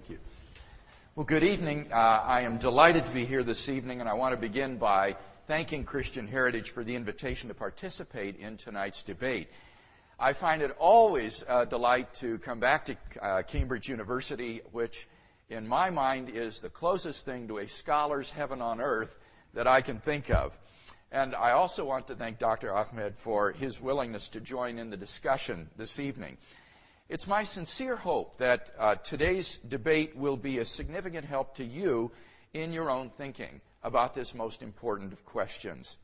Thank you. Well, good evening. I am delighted to be here this evening, and I want to begin by thanking Christian Heritage for the invitation to participate in tonight's debate. I find it always a delight to come back to Cambridge University, which in my mind is the closest thing to a scholar's heaven on earth that I can think of. And I also want to thank Dr. Ahmed for his willingness to join in the discussion this evening. It's my sincere hope that today's debate will be a significant help to you in your own thinking about this most important of questions.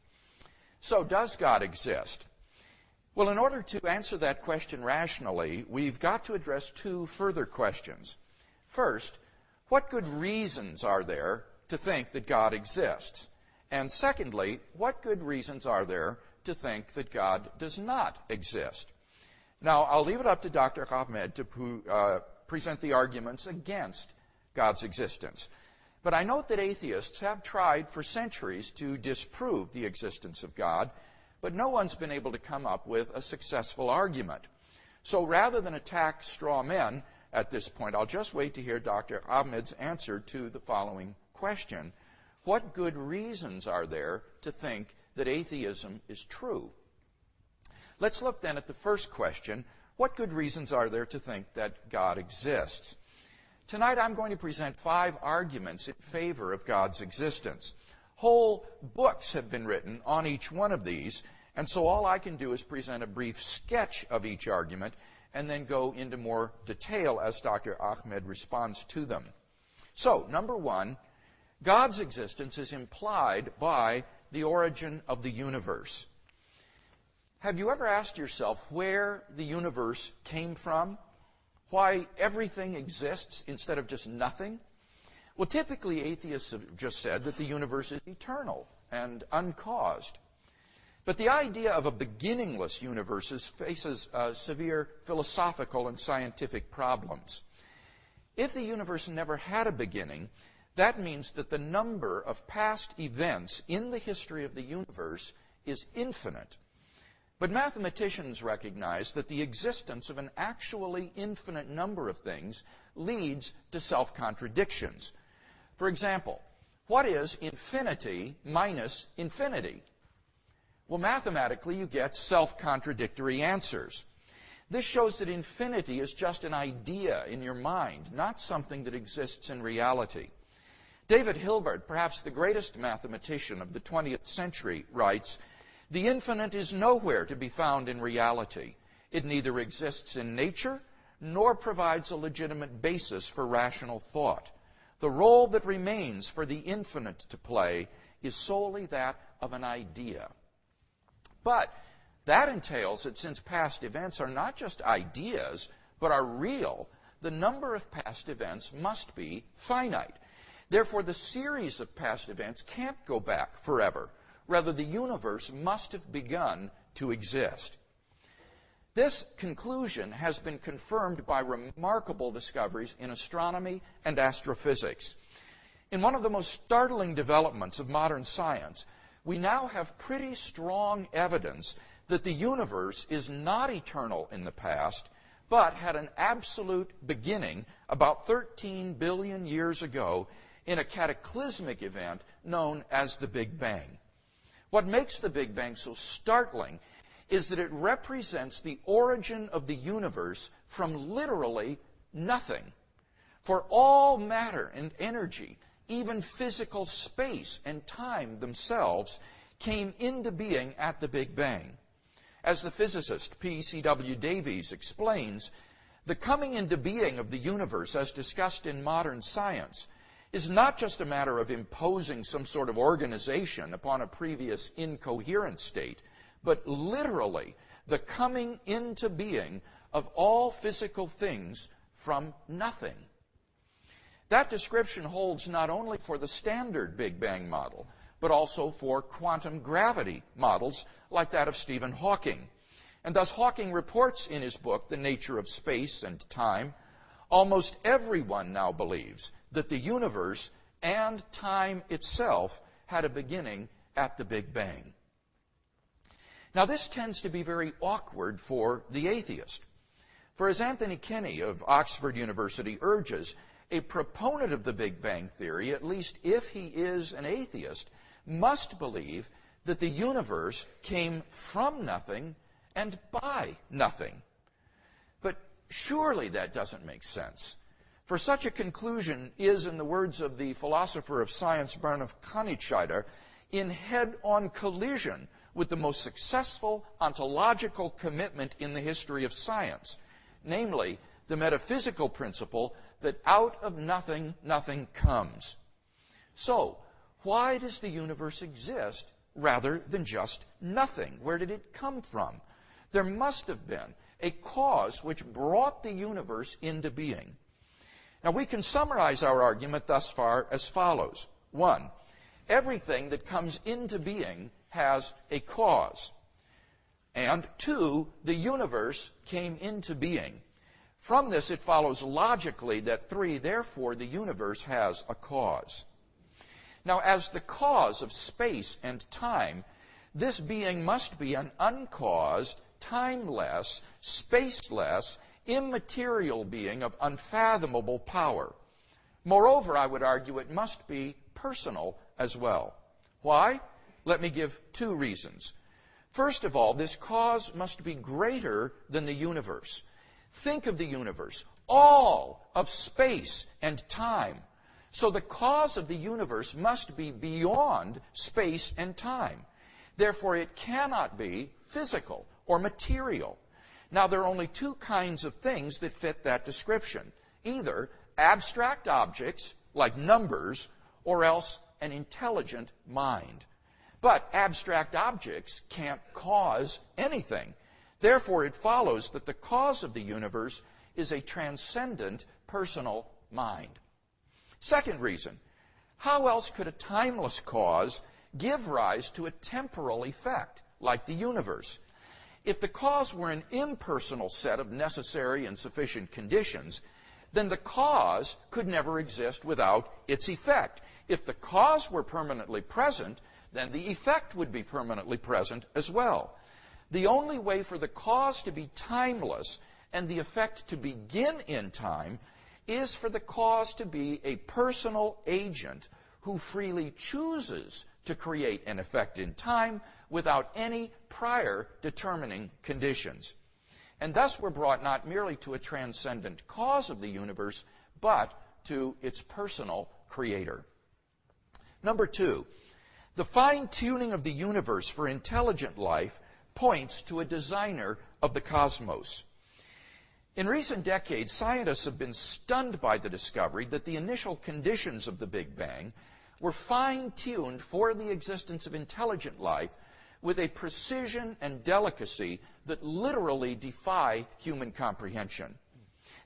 So, does God exist? Well, in order to answer that question rationally, we've got to address two further questions. First, what good reasons are there to think that God exists? And secondly, what good reasons are there to think that God does not exist? Now, I'll leave it up to Dr. Ahmed to present the arguments against God's existence. But I note that atheists have tried for centuries to disprove the existence of God, but no one's been able to come up with a successful argument. So rather than attack straw men at this point, I'll just wait to hear Dr. Ahmed's answer to the following question. What good reasons are there to think that atheism is true? Let's look then at the first question. What good reasons are there to think that God exists? Tonight I'm going to present 5 arguments in favor of God's existence. Whole books have been written on each one of these, and so all I can do is present a brief sketch of each argument and then go into more detail as Dr. Ahmed responds to them. So, number 1, God's existence is implied by the origin of the universe. Have you ever asked yourself where the universe came from? Why everything exists instead of just nothing? Well, typically atheists have just said that the universe is eternal and uncaused. But the idea of a beginningless universe faces severe philosophical and scientific problems. If the universe never had a beginning, that means that the number of past events in the history of the universe is infinite. But mathematicians recognize that the existence of an actually infinite number of things leads to self-contradictions. For example, what is infinity minus infinity? Well, mathematically, you get self-contradictory answers. This shows that infinity is just an idea in your mind, not something that exists in reality. David Hilbert, perhaps the greatest mathematician of the 20th century, writes, "The infinite is nowhere to be found in reality. It neither exists in nature nor provides a legitimate basis for rational thought. The role that remains for the infinite to play is solely that of an idea." But that entails that since past events are not just ideas, but are real, the number of past events must be finite. Therefore, the series of past events can't go back forever. Rather, the universe must have begun to exist. This conclusion has been confirmed by remarkable discoveries in astronomy and astrophysics. In one of the most startling developments of modern science, we now have pretty strong evidence that the universe is not eternal in the past, but had an absolute beginning about 13 billion years ago in a cataclysmic event known as the Big Bang. What makes the Big Bang so startling is that it represents the origin of the universe from literally nothing. For all matter and energy, even physical space and time themselves, came into being at the Big Bang. As the physicist P.C.W. Davies explains, the coming into being of the universe, as discussed in modern science, is not just a matter of imposing some sort of organization upon a previous incoherent state, but literally the coming into being of all physical things from nothing. That description holds not only for the standard Big Bang model, but also for quantum gravity models like that of Stephen Hawking. And thus Hawking reports in his book, The Nature of Space and Time, almost everyone now believes that the universe and time itself had a beginning at the Big Bang. Now, this tends to be very awkward for the atheist. For as Anthony Kinney of Oxford University urges, a proponent of the Big Bang Theory, at least if he is an atheist, must believe that the universe came from nothing and by nothing. But surely that doesn't make sense. For such a conclusion is, in the words of the philosopher of science Bernhard Kanischeider, in head-on collision with the most successful ontological commitment in the history of science, namely the metaphysical principle that out of nothing, nothing comes. So, why does the universe exist rather than just nothing? Where did it come from? There must have been a cause which brought the universe into being. Now, we can summarize our argument thus far as follows. 1, everything that comes into being has a cause. And 2, the universe came into being. From this, it follows logically that 3, therefore, the universe has a cause. Now, as the cause of space and time, this being must be an uncaused, timeless, spaceless, immaterial being of unfathomable power. Moreover, I would argue it must be personal as well. Why? Let me give 2 reasons. First of all, this cause must be greater than the universe. Think of the universe, all of space and time. So the cause of the universe must be beyond space and time. Therefore, it cannot be physical or material. Now, there are only 2 kinds of things that fit that description. Either abstract objects, like numbers, or else an intelligent mind. But abstract objects can't cause anything. Therefore, it follows that the cause of the universe is a transcendent personal mind. Second reason, how else could a timeless cause give rise to a temporal effect, like the universe? If the cause were an impersonal set of necessary and sufficient conditions, then the cause could never exist without its effect. If the cause were permanently present, then the effect would be permanently present as well. The only way for the cause to be timeless and the effect to begin in time is for the cause to be a personal agent who freely chooses to create an effect in time without any prior determining conditions. And thus we're brought not merely to a transcendent cause of the universe, but to its personal creator. Number 2, the fine-tuning of the universe for intelligent life points to a designer of the cosmos. In recent decades, scientists have been stunned by the discovery that the initial conditions of the Big Bang were fine-tuned for the existence of intelligent life with a precision and delicacy that literally defy human comprehension.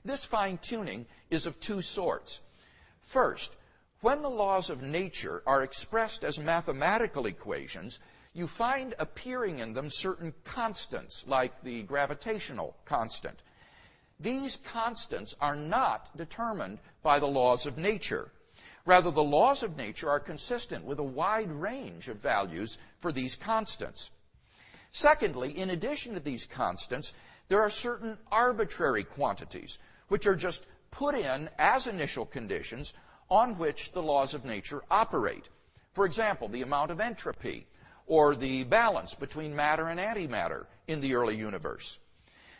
This fine-tuning is of 2 sorts. First, when the laws of nature are expressed as mathematical equations, you find appearing in them certain constants, like the gravitational constant. These constants are not determined by the laws of nature. Rather, the laws of nature are consistent with a wide range of values for these constants. Secondly, in addition to these constants, there are certain arbitrary quantities, which are just put in as initial conditions on which the laws of nature operate. For example, the amount of entropy, or the balance between matter and antimatter in the early universe.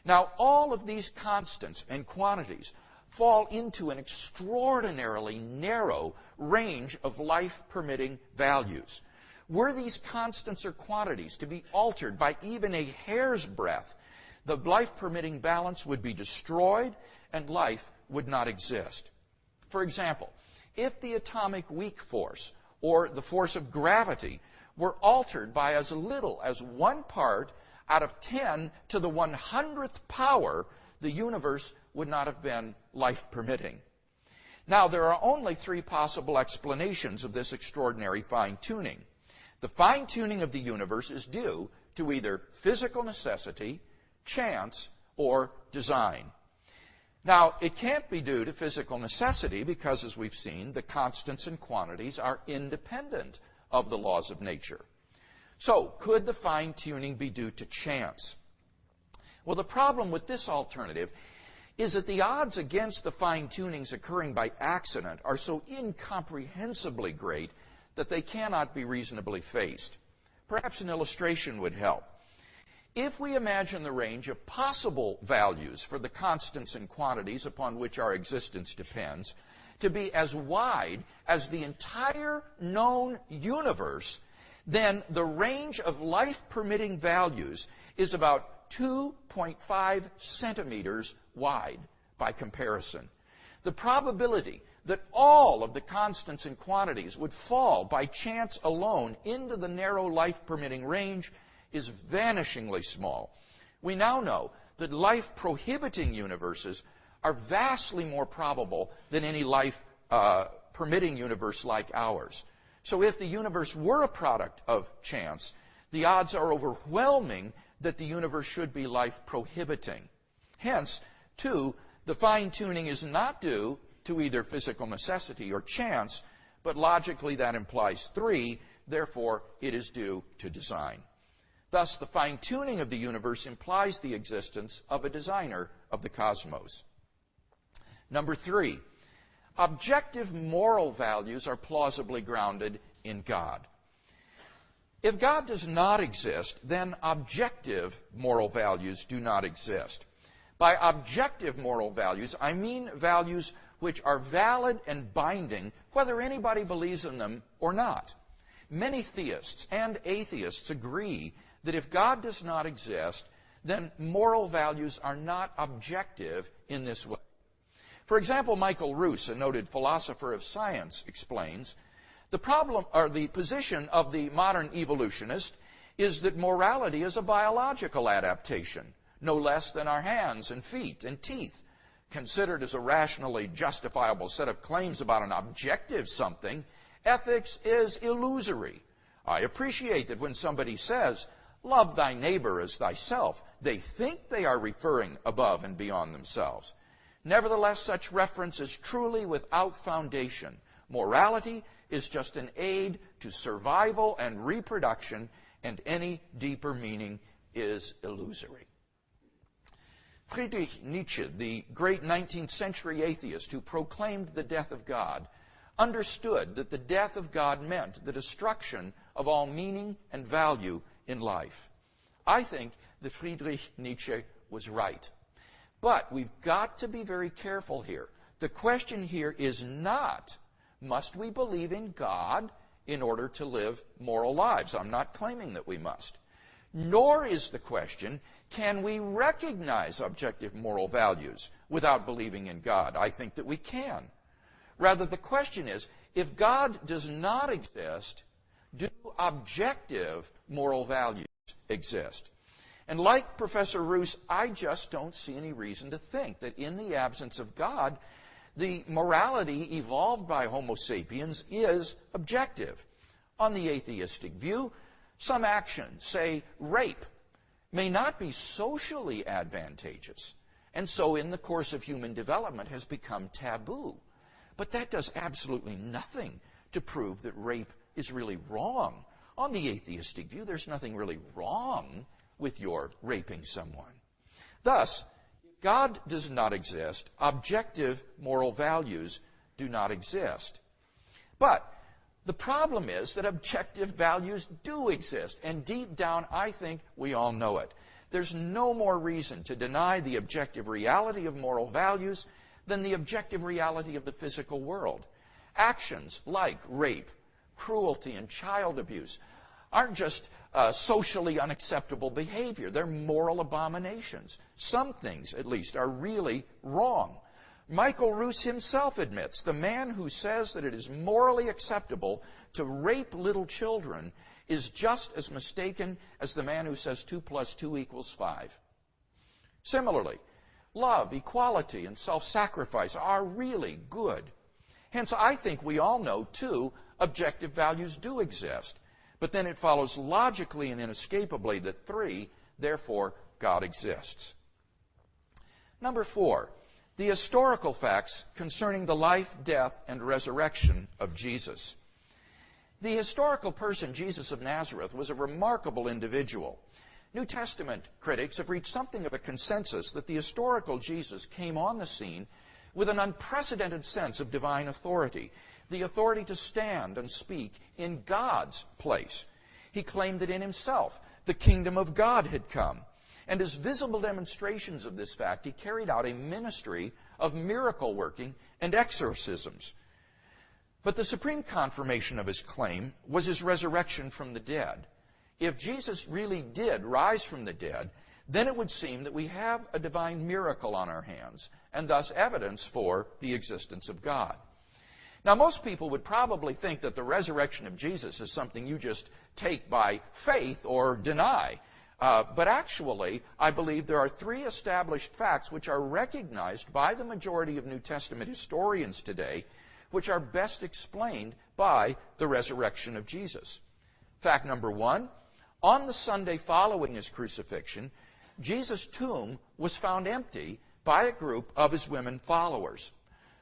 Now, all of these constants and quantities fall into an extraordinarily narrow range of life-permitting values. Were these constants or quantities to be altered by even a hair's breadth, the life-permitting balance would be destroyed and life would not exist. For example, if the atomic weak force, or the force of gravity, were altered by as little as 1 part out of 10 to the 100th power, the universe would not have been life-permitting. Now, there are only 3 possible explanations of this extraordinary fine-tuning. The fine-tuning of the universe is due to either physical necessity, chance, or design. Now, it can't be due to physical necessity because, as we've seen, the constants and quantities are independent of the laws of nature. So, could the fine-tuning be due to chance? Well, the problem with this alternative is that the odds against the fine-tunings occurring by accident are so incomprehensibly great that they cannot be reasonably faced. Perhaps an illustration would help. If we imagine the range of possible values for the constants and quantities upon which our existence depends to be as wide as the entire known universe, then the range of life-permitting values is about 2.5 centimeters wide by comparison. The probability that all of the constants and quantities would fall by chance alone into the narrow life-permitting range is vanishingly small. We now know that life-prohibiting universes are vastly more probable than any life-permitting universe like ours. So if the universe were a product of chance, the odds are overwhelming that the universe should be life-prohibiting. Hence, 2, the fine-tuning is not due to either physical necessity or chance, but logically that implies 3, therefore it is due to design. Thus, the fine-tuning of the universe implies the existence of a designer of the cosmos. Number 3, objective moral values are plausibly grounded in God. If God does not exist, then objective moral values do not exist. By objective moral values, I mean values which are valid and binding, whether anybody believes in them or not. Many theists and atheists agree that if God does not exist, then moral values are not objective in this way. For example, Michael Ruse, a noted philosopher of science, explains, the problem, or the position of the modern evolutionist is that morality is a biological adaptation, no less than our hands and feet and teeth. Considered as a rationally justifiable set of claims about an objective something, ethics is illusory. I appreciate that when somebody says, love thy neighbor as thyself, they think they are referring above and beyond themselves. Nevertheless, such reference is truly without foundation. Morality is just an aid to survival and reproduction, and any deeper meaning is illusory. Friedrich Nietzsche, the great 19th century atheist who proclaimed the death of God, understood that the death of God meant the destruction of all meaning and value in life. I think that Friedrich Nietzsche was right. But we've got to be very careful here. The question here is not, must we believe in God in order to live moral lives? I'm not claiming that we must. Nor is the question, can we recognize objective moral values without believing in God? I think that we can. Rather, the question is, if God does not exist, do objective moral values exist? And like Professor Ruse, I just don't see any reason to think that in the absence of God, the morality evolved by Homo sapiens is objective. On the atheistic view, some actions, say rape, may not be socially advantageous, and so in the course of human development has become taboo. But that does absolutely nothing to prove that rape is really wrong. On the atheistic view, there's nothing really wrong with your raping someone. Thus, if God does not exist, objective moral values do not exist. But the problem is that objective values do exist, and deep down, I think we all know it. There's no more reason to deny the objective reality of moral values than the objective reality of the physical world. Actions like rape, cruelty, and child abuse aren't just socially unacceptable behavior. They're moral abominations. Some things, at least, are really wrong. Michael Ruse himself admits the man who says that it is morally acceptable to rape little children is just as mistaken as the man who says 2 + 2 = 5. Similarly, love, equality, and self-sacrifice are really good. Hence, I think we all know, too, objective values do exist. But then it follows logically and inescapably that 3, therefore, God exists. Number 4, the historical facts concerning the life, death, and resurrection of Jesus. The historical person, Jesus of Nazareth, was a remarkable individual. New Testament critics have reached something of a consensus that the historical Jesus came on the scene with an unprecedented sense of divine authority, the authority to stand and speak in God's place. He claimed that in himself the kingdom of God had come. And as visible demonstrations of this fact, he carried out a ministry of miracle working and exorcisms. But the supreme confirmation of his claim was his resurrection from the dead. If Jesus really did rise from the dead, then it would seem that we have a divine miracle on our hands, and thus evidence for the existence of God. Now, most people would probably think that the resurrection of Jesus is something you just take by faith or deny. But actually, I believe there are three established facts which are recognized by the majority of New Testament historians today, which are best explained by the resurrection of Jesus. Fact number one, on the Sunday following his crucifixion, Jesus' tomb was found empty by a group of his women followers.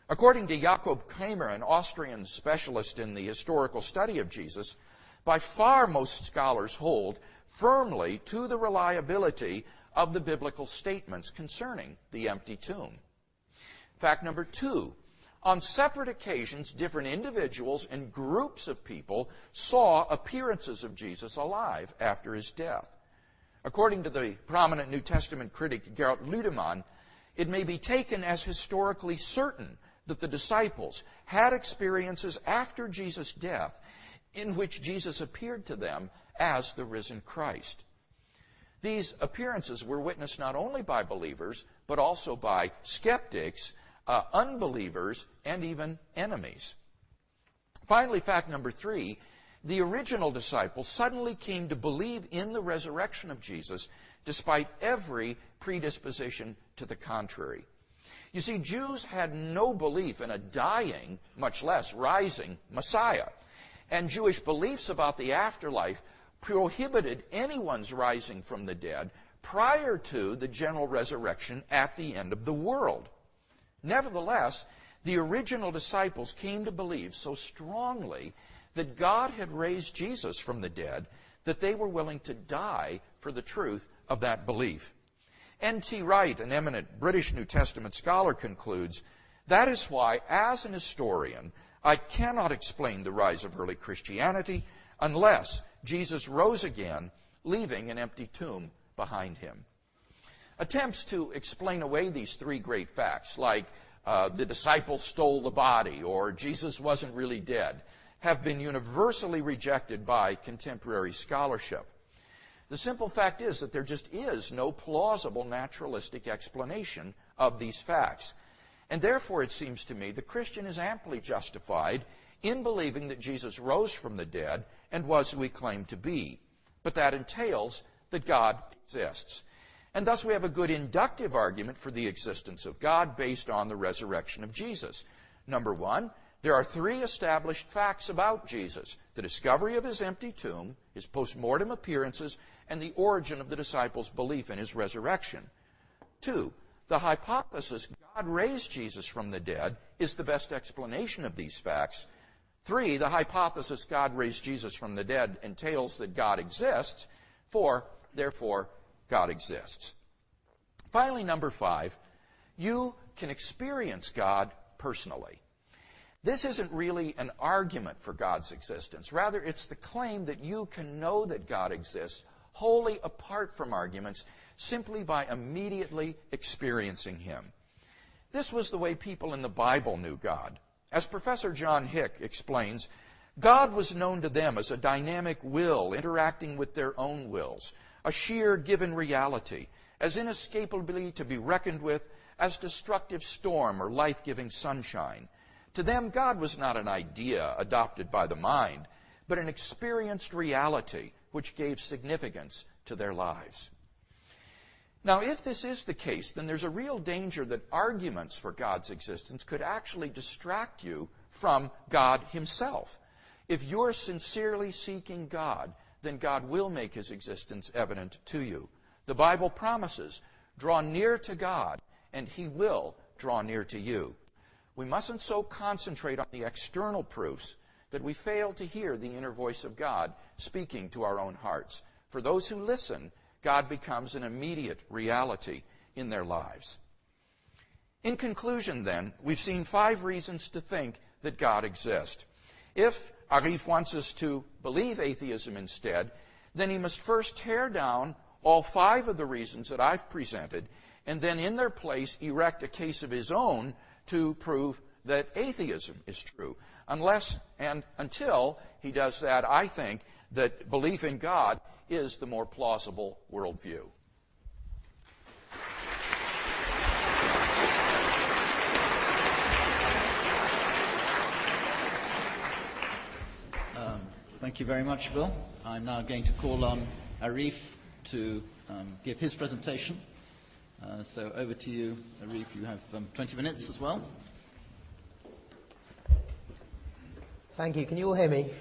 According to Jakob Kramer, an Austrian specialist in the historical study of Jesus, by far most scholars hold firmly to the reliability of the biblical statements concerning the empty tomb. Fact number two, on separate occasions, different individuals and groups of people saw appearances of Jesus alive after his death. According to the prominent New Testament critic Gerhard Ludemann, it may be taken as historically certain that the disciples had experiences after Jesus' death in which Jesus appeared to them as the risen Christ. These appearances were witnessed not only by believers, but also by skeptics, unbelievers, and even enemies. Finally, fact number three, the original disciples suddenly came to believe in the resurrection of Jesus despite every predisposition to the contrary. You see, Jews had no belief in a dying, much less rising, Messiah. And Jewish beliefs about the afterlife prohibited anyone's rising from the dead prior to the general resurrection at the end of the world. Nevertheless, the original disciples came to believe so strongly that God had raised Jesus from the dead that they were willing to die for the truth of that belief. N.T. Wright, an eminent British New Testament scholar, concludes, "That is why, as an historian, I cannot explain the rise of early Christianity unless Jesus rose again, leaving an empty tomb behind him." Attempts to explain away these three great facts, like the disciples stole the body or Jesus wasn't really dead, have been universally rejected by contemporary scholarship. The simple fact is that there just is no plausible naturalistic explanation of these facts. And therefore, it seems to me, the Christian is amply justified in believing that Jesus rose from the dead and was who he claimed to be. But that entails that God exists. And thus we have a good inductive argument for the existence of God based on the resurrection of Jesus. Number one, there are three established facts about Jesus: the discovery of his empty tomb, his post-mortem appearances, and the origin of the disciples' belief in his resurrection. Two, the hypothesis God raised Jesus from the dead is the best explanation of these facts. Three, the hypothesis God raised Jesus from the dead entails that God exists. Four, therefore, God exists. Finally, number five, you can experience God personally. This isn't really an argument for God's existence. Rather, it's the claim that you can know that God exists wholly apart from arguments, simply by immediately experiencing him. This was the way people in the Bible knew God. As Professor John Hick explains, God was known to them as a dynamic will interacting with their own wills, a sheer given reality, as inescapably to be reckoned with as destructive storm or life-giving sunshine. To them, God was not an idea adopted by the mind, but an experienced reality which gave significance to their lives. Now, if this is the case, then there's a real danger that arguments for God's existence could actually distract you from God himself. If you're sincerely seeking God, then God will make his existence evident to you. The Bible promises, draw near to God, and he will draw near to you. We mustn't so concentrate on the external proofs that we fail to hear the inner voice of God speaking to our own hearts. For those who listen, God becomes an immediate reality in their lives. In conclusion, then, we've seen 5 reasons to think that God exists. If Arif wants us to believe atheism instead, then he must first tear down all 5 of the reasons that I've presented, and then in their place erect a case of his own to prove that atheism is true. Unless and until he does that, I think that belief in God is the more plausible worldview. Thank you very much, Bill. I'm now going to call on Arif to give his presentation. So over to you, Arif. You have 20 minutes as well. Thank you. Can you all hear me?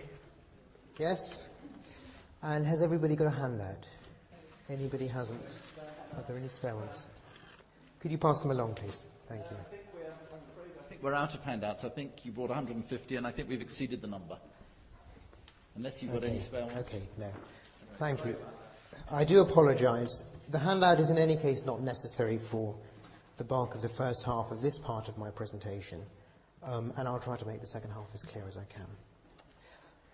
Yes? And has everybody got a handout? Anybody hasn't? Are there any spare ones? Could you pass them along, please? Thank you. I think we're out of handouts. I think you brought 150, and I think we've exceeded the number. Unless you've got any spare ones. Okay, no. Thank you. I do apologise. The handout is in any case not necessary for the bulk of the first half of this part of my presentation. And I'll try to make the second half as clear as I can.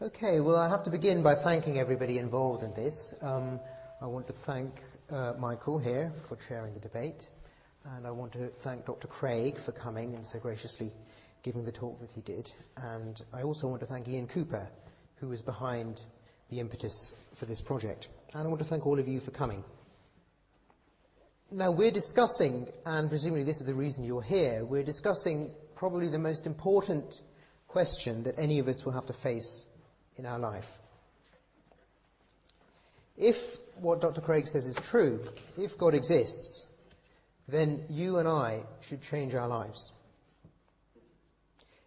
Okay, well, I have to begin by thanking everybody involved in this. I want to thank Michael here for chairing the debate. And I want to thank Dr. Craig for coming and so graciously giving the talk that he did. And I also want to thank Ian Cooper, who was behind the impetus for this project. And I want to thank all of you for coming. Now, we're discussing, and presumably this is the reason you're here, we're discussing probably the most important question that any of us will have to face in our life. If what Dr. Craig says is true, if God exists, then you and I should change our lives.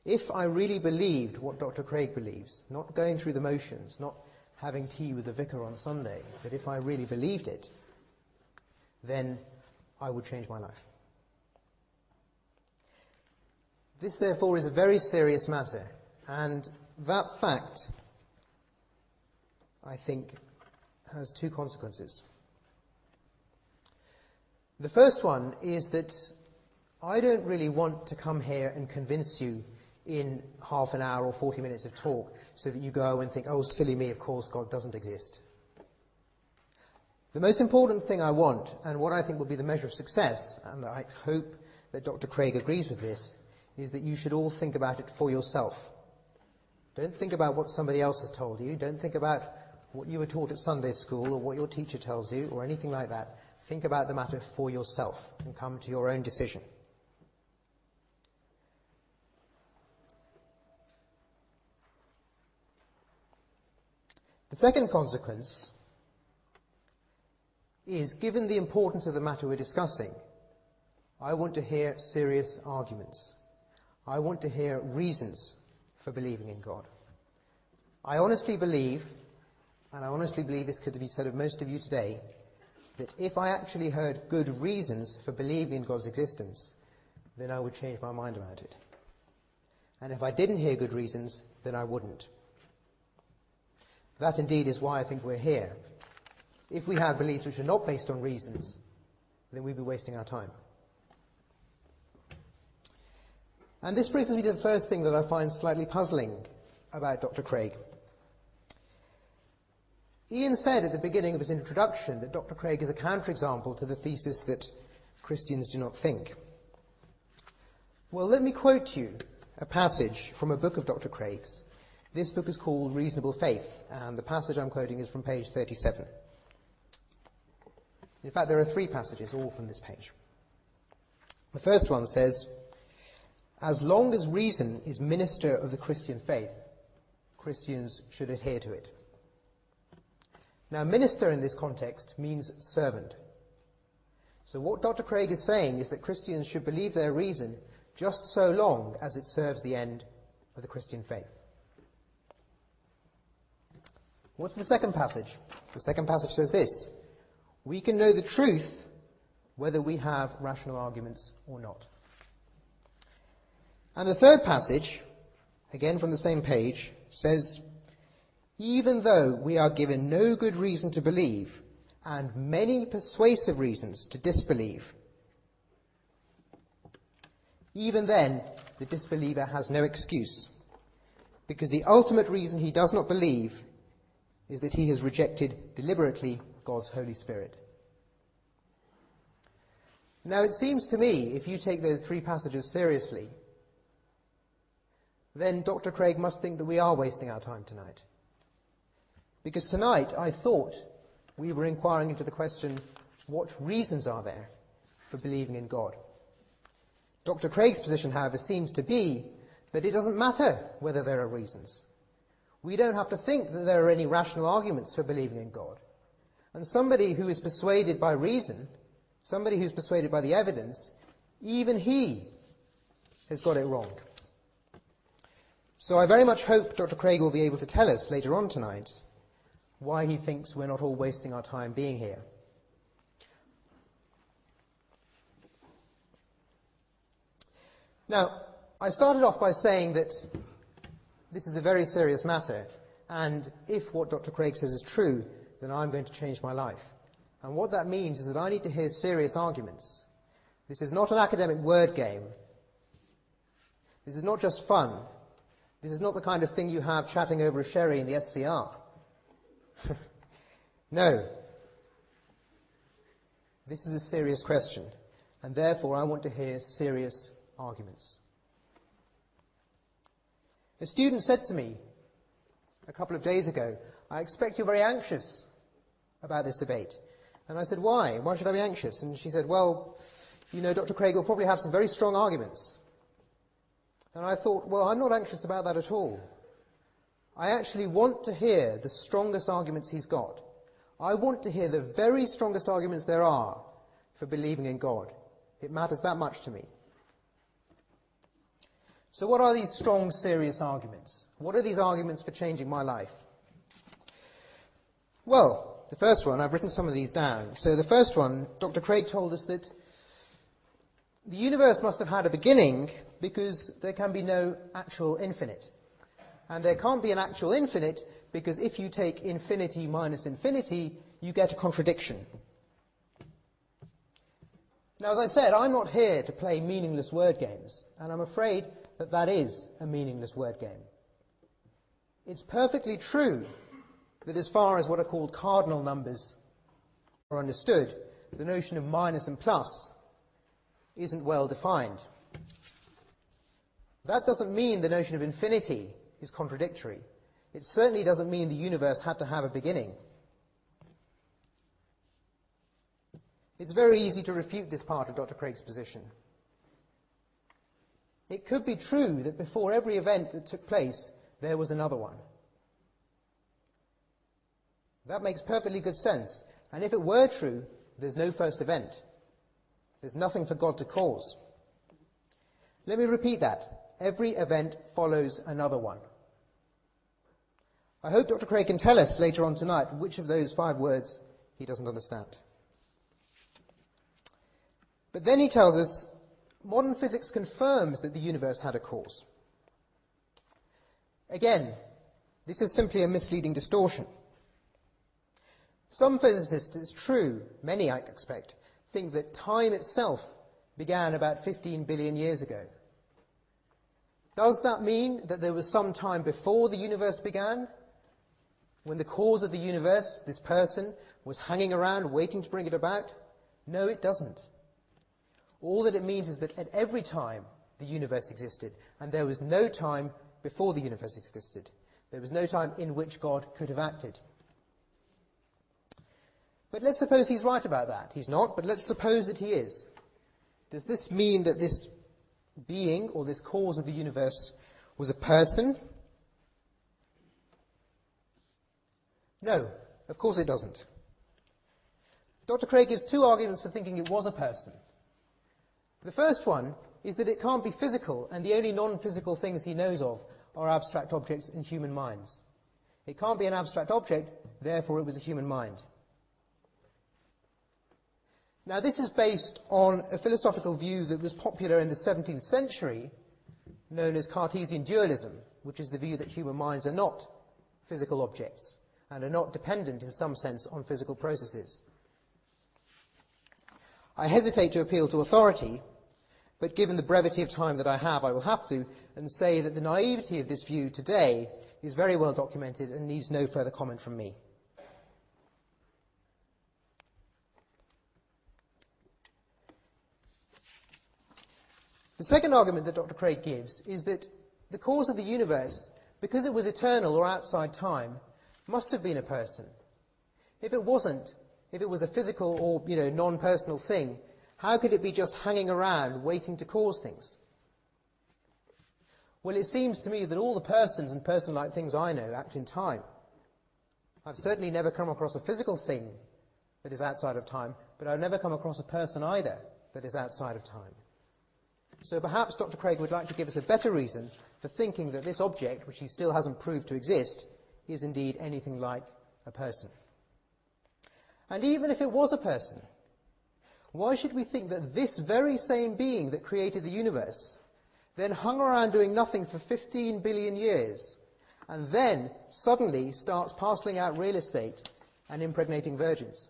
If I really believed what Dr. Craig believes, not going through the motions, not having tea with the vicar on Sunday, but if I really believed it, then I would change my life. This, therefore, is a very serious matter, and that fact, I think, has 2 consequences. The first one is that I don't really want to come here and convince you in half an hour or 40 minutes of talk so that you go and think, oh, silly me, of course God doesn't exist. The most important thing I want, and what I think will be the measure of success, and I hope that Dr. Craig agrees with this, is that you should all think about it for yourself. Don't think about what somebody else has told you. Don't think about what you were taught at Sunday school or what your teacher tells you or anything like that. Think about the matter for yourself and come to your own decision. The second consequence is, given the importance of the matter we're discussing, I want to hear serious arguments. I want to hear reasons for believing in God. I honestly believe, and I honestly believe this could be said of most of you today, that if I actually heard good reasons for believing in God's existence, then I would change my mind about it. And if I didn't hear good reasons, then I wouldn't. That indeed is why I think we're here. If we had beliefs which are not based on reasons, then we'd be wasting our time. And this brings me to the first thing that I find slightly puzzling about Dr. Craig. Ian said at the beginning of his introduction that Dr. Craig is a counterexample to the thesis that Christians do not think. Well, let me quote you a passage from a book of Dr. Craig's. This book is called Reasonable Faith, and the passage I'm quoting is from page 37. In fact, there are 3 passages, all from this page. The first one says, as long as reason is minister of the Christian faith, Christians should adhere to it. Now, minister in this context means servant. So what Dr. Craig is saying is that Christians should believe their reason just so long as it serves the end of the Christian faith. What's the second passage? The second passage says this: we can know the truth whether we have rational arguments or not. And the third passage, again from the same page, says, even though we are given no good reason to believe, and many persuasive reasons to disbelieve, even then the disbeliever has no excuse, because the ultimate reason he does not believe is that he has rejected deliberately God's Holy Spirit. Now it seems to me, if you take those three passages seriously, then Dr. Craig must think that we are wasting our time tonight. Because tonight I thought we were inquiring into the question, what reasons are there for believing in God? Dr. Craig's position, however, seems to be that it doesn't matter whether there are reasons. We don't have to think that there are any rational arguments for believing in God. And somebody who is persuaded by reason, somebody who's persuaded by the evidence, even he has got it wrong. So I very much hope Dr. Craig will be able to tell us later on tonight why he thinks we're not all wasting our time being here. Now, I started off by saying that this is a very serious matter, and if what Dr. Craig says is true, then I'm going to change my life. And what that means is that I need to hear serious arguments. This is not an academic word game. This is not just fun. This is not the kind of thing you have chatting over a sherry in the SCR. No. This is a serious question, and therefore I want to hear serious arguments. A student said to me a couple of days ago, I expect you're very anxious about this debate. And I said, why? Why should I be anxious? And she said, well, you know, Dr. Craig will probably have some very strong arguments. And I thought, well, I'm not anxious about that at all. I actually want to hear the strongest arguments he's got. I want to hear the very strongest arguments there are for believing in God. It matters that much to me. So what are these strong, serious arguments? What are these arguments for changing my life? Well, the first one, I've written some of these down. So the first one, Dr. Craig told us that the universe must have had a beginning because there can be no actual infinite. And there can't be an actual infinite because if you take infinity minus infinity, you get a contradiction. Now, as I said, I'm not here to play meaningless word games, and I'm afraid that that is a meaningless word game. It's perfectly true that as far as what are called cardinal numbers are understood, the notion of minus and plus isn't well defined. That doesn't mean the notion of infinity is contradictory. It certainly doesn't mean the universe had to have a beginning. It's very easy to refute this part of Dr. Craig's position. It could be true that before every event that took place, there was another one. That makes perfectly good sense. And if it were true, there's no first event. There's nothing for God to cause. Let me repeat that. Every event follows another one. I hope Dr. Craig can tell us later on tonight which of those 5 words he doesn't understand. But then he tells us modern physics confirms that the universe had a cause. Again, this is simply a misleading distortion. Some physicists, it's true, many I expect, think that time itself began about 15 billion years ago. Does that mean that there was some time before the universe began, when the cause of the universe, this person, was hanging around waiting to bring it about? No, it doesn't. All that it means is that at every time the universe existed, and there was no time before the universe existed. There was no time in which God could have acted. But let's suppose he's right about that. He's not, but let's suppose that he is. Does this mean that this being, or this cause of the universe, was a person? No, of course it doesn't. Dr. Craig gives 2 arguments for thinking it was a person. The first one is that it can't be physical, and the only non-physical things he knows of are abstract objects in human minds. It can't be an abstract object, therefore it was a human mind. Now, this is based on a philosophical view that was popular in the 17th century, known as Cartesian dualism, which is the view that human minds are not physical objects and are not dependent in some sense on physical processes. I hesitate to appeal to authority, but given the brevity of time that I have, I will have to, and say that the naivety of this view today is very well documented and needs no further comment from me. The second argument that Dr. Craig gives is that the cause of the universe, because it was eternal or outside time, must have been a person. If it wasn't, if it was a physical or, non-personal thing, how could it be just hanging around waiting to cause things? Well, it seems to me that all the persons and person-like things I know act in time. I've certainly never come across a physical thing that is outside of time, but I've never come across a person either that is outside of time. So perhaps Dr. Craig would like to give us a better reason for thinking that this object, which he still hasn't proved to exist, is indeed anything like a person. And even if it was a person, why should we think that this very same being that created the universe then hung around doing nothing for 15 billion years and then suddenly starts parceling out real estate and impregnating virgins?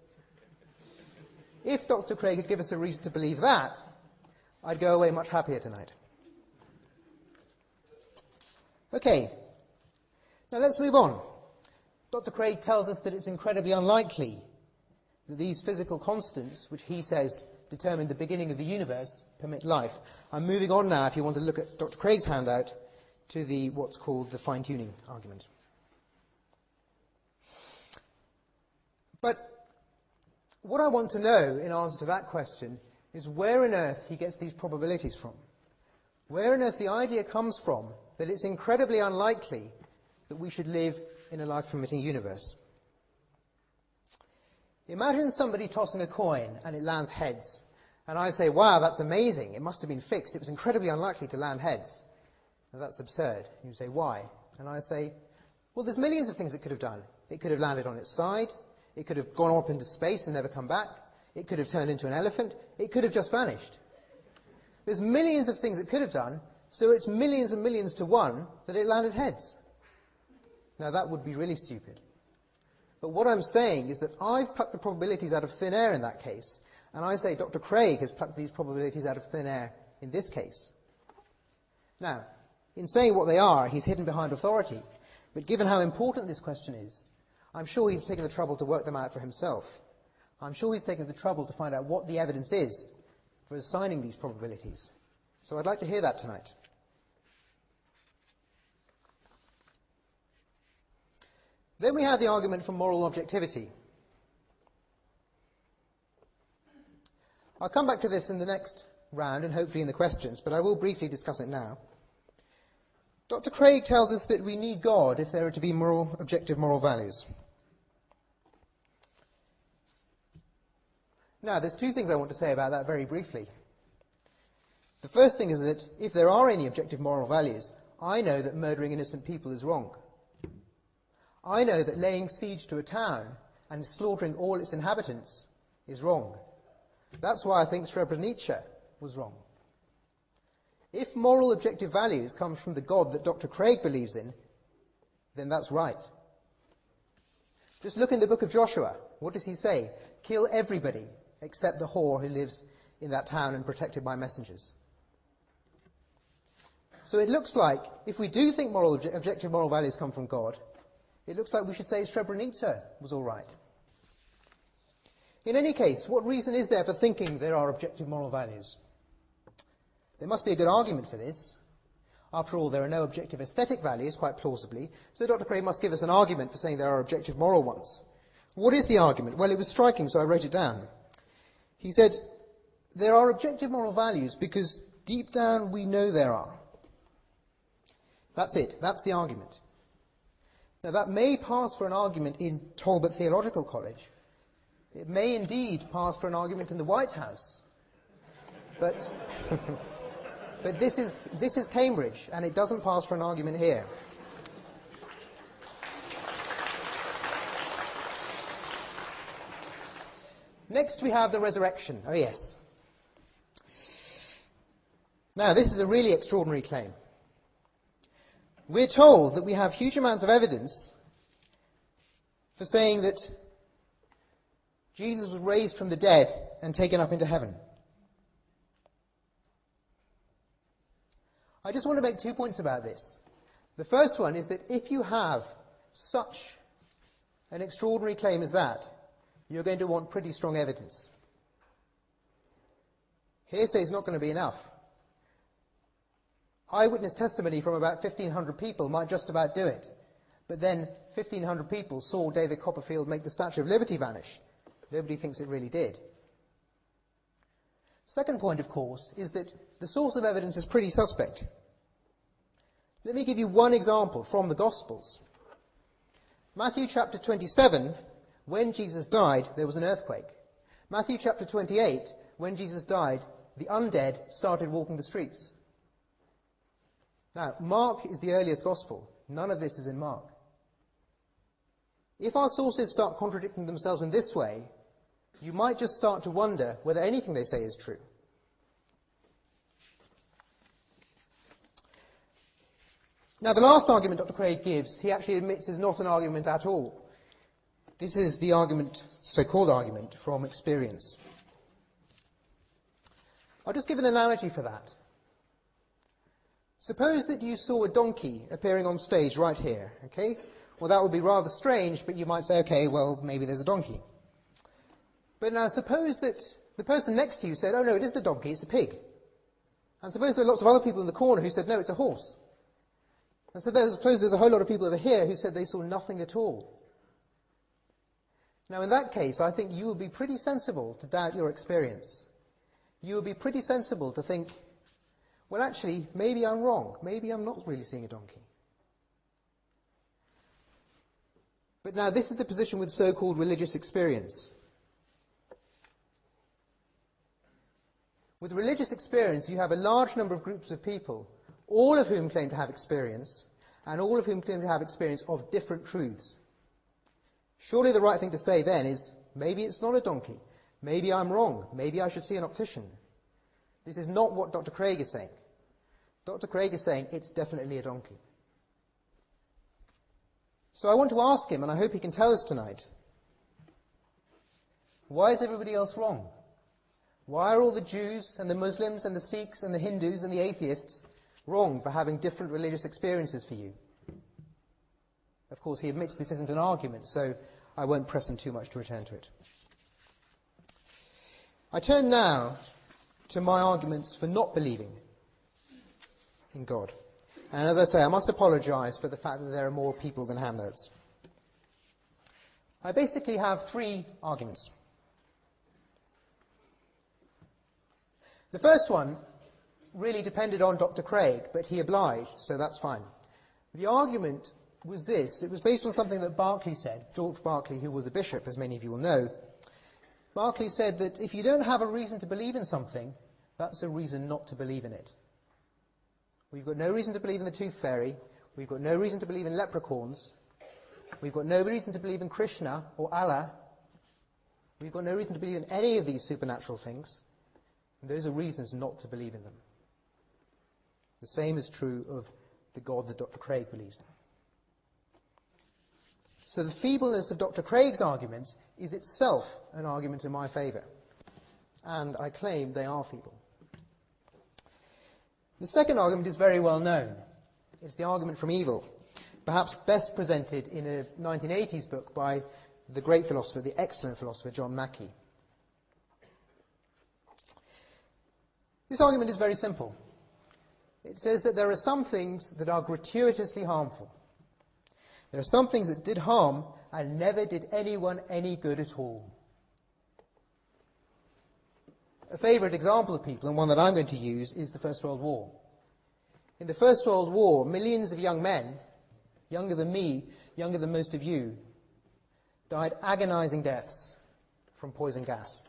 If Dr. Craig could give us a reason to believe that, I'd go away much happier tonight. Okay, now let's move on. Dr. Craig tells us that it's incredibly unlikely that these physical constants, which he says determine the beginning of the universe, permit life. I'm moving on now, if you want to look at Dr. Craig's handout, to what's called the fine-tuning argument. But what I want to know in answer to that question is where on earth he gets these probabilities from. Where on earth the idea comes from that it's incredibly unlikely that we should live in a life-permitting universe. Imagine somebody tossing a coin and it lands heads. And I say, wow, that's amazing. It must have been fixed. It was incredibly unlikely to land heads. And that's absurd. You say, why? And I say, well, there's millions of things it could have done. It could have landed on its side. It could have gone up into space and never come back. It could have turned into an elephant. It could have just vanished. There's millions of things it could have done, so it's millions and millions to one that it landed heads. Now, that would be really stupid. But what I'm saying is that I've plucked the probabilities out of thin air in that case, and I say Dr. Craig has plucked these probabilities out of thin air in this case. Now, in saying what they are, he's hidden behind authority, but given how important this question is, I'm sure he's taken the trouble to work them out for himself. I'm sure he's taken the trouble to find out what the evidence is for assigning these probabilities. So I'd like to hear that tonight. Then we have the argument for moral objectivity. I'll come back to this in the next round and hopefully in the questions, but I will briefly discuss it now. Dr. Craig tells us that we need God if there are to be objective moral values. Now, there's two things I want to say about that very briefly. The first thing is that if there are any objective moral values, I know that murdering innocent people is wrong. I know that laying siege to a town and slaughtering all its inhabitants is wrong. That's why I think Srebrenica was wrong. If moral objective values come from the God that Dr. Craig believes in, then that's right. Just look in the book of Joshua. What does he say? Kill everybody except the whore who lives in that town and protected by messengers. So it looks like, if we do think objective moral values come from God, it looks like we should say Srebrenica was all right. In any case, what reason is there for thinking there are objective moral values? There must be a good argument for this. After all, there are no objective aesthetic values, quite plausibly, so Dr. Craig must give us an argument for saying there are objective moral ones. What is the argument? Well, it was striking, so I wrote it down. He said, there are objective moral values because deep down we know there are. That's it. That's the argument. Now, that may pass for an argument in Talbot Theological College. It may indeed pass for an argument in the White House. But, but this is Cambridge, and it doesn't pass for an argument here. Next we have the resurrection. Oh yes. Now, this is a really extraordinary claim. We're told that we have huge amounts of evidence for saying that Jesus was raised from the dead and taken up into heaven. I just want to make 2 points about this. The first one is that if you have such an extraordinary claim as that, you're going to want pretty strong evidence. Hearsay is not going to be enough. Eyewitness testimony from about 1,500 people might just about do it. But then 1,500 people saw David Copperfield make the Statue of Liberty vanish. Nobody thinks it really did. Second point, of course, is that the source of evidence is pretty suspect. Let me give you one example from the Gospels. Matthew chapter 27, when Jesus died, there was an earthquake. Matthew chapter 28, when Jesus died, the undead started walking the streets. Now, Mark is the earliest Gospel. None of this is in Mark. If our sources start contradicting themselves in this way, you might just start to wonder whether anything they say is true. Now, the last argument Dr. Craig gives, he actually admits is not an argument at all. This is the argument, so-called argument, from experience. I'll just give an analogy for that. Suppose that you saw a donkey appearing on stage right here, okay? Well, that would be rather strange, but you might say, okay, well, maybe there's a donkey. But now suppose that the person next to you said, oh no, it isn't a donkey, it's a pig. And suppose there are lots of other people in the corner who said, no, it's a horse. And so suppose there's a whole lot of people over here who said they saw nothing at all. Now in that case, I think you would be pretty sensible to doubt your experience. You would be pretty sensible to think, well actually, maybe I'm wrong. Maybe I'm not really seeing a donkey. But now this is the position with so-called religious experience. With religious experience, you have a large number of groups of people, all of whom claim to have experience, and all of whom claim to have experience of different truths. Surely the right thing to say then is, maybe it's not a donkey. Maybe I'm wrong. Maybe I should see an optician. This is not what Dr. Craig is saying. Dr. Craig is saying it's definitely a donkey. So I want to ask him, and I hope he can tell us tonight, why is everybody else wrong? Why are all the Jews and the Muslims and the Sikhs and the Hindus and the atheists wrong for having different religious experiences for you? Of course, he admits this isn't an argument, so I won't press him too much to return to it. I turn now to my arguments for not believing in God. And as I say, I must apologize for the fact that there are more people than handouts. I basically have 3 arguments. The first one really depended on Dr. Craig, but he obliged, so that's fine. The argument was this. It was based on something that Berkeley said, George Berkeley, who was a bishop, as many of you will know. Berkeley said that if you don't have a reason to believe in something, that's a reason not to believe in it. We've got no reason to believe in the tooth fairy. We've got no reason to believe in leprechauns. We've got no reason to believe in Krishna or Allah. We've got no reason to believe in any of these supernatural things. And those are reasons not to believe in them. The same is true of the God that Dr. Craig believes in. So the feebleness of Dr. Craig's arguments is itself an argument in my favour. And I claim they are feeble. The second argument is very well known. It's the argument from evil, perhaps best presented in a 1980s book by the great philosopher, the excellent philosopher, John Mackey. This argument is very simple. It says that there are some things that are gratuitously harmful. There are some things that did harm and never did anyone any good at all. A favourite example of people, and one that I'm going to use, is the First World War. In the First World War, millions of young men, younger than me, younger than most of you, died agonizing deaths from poison gas.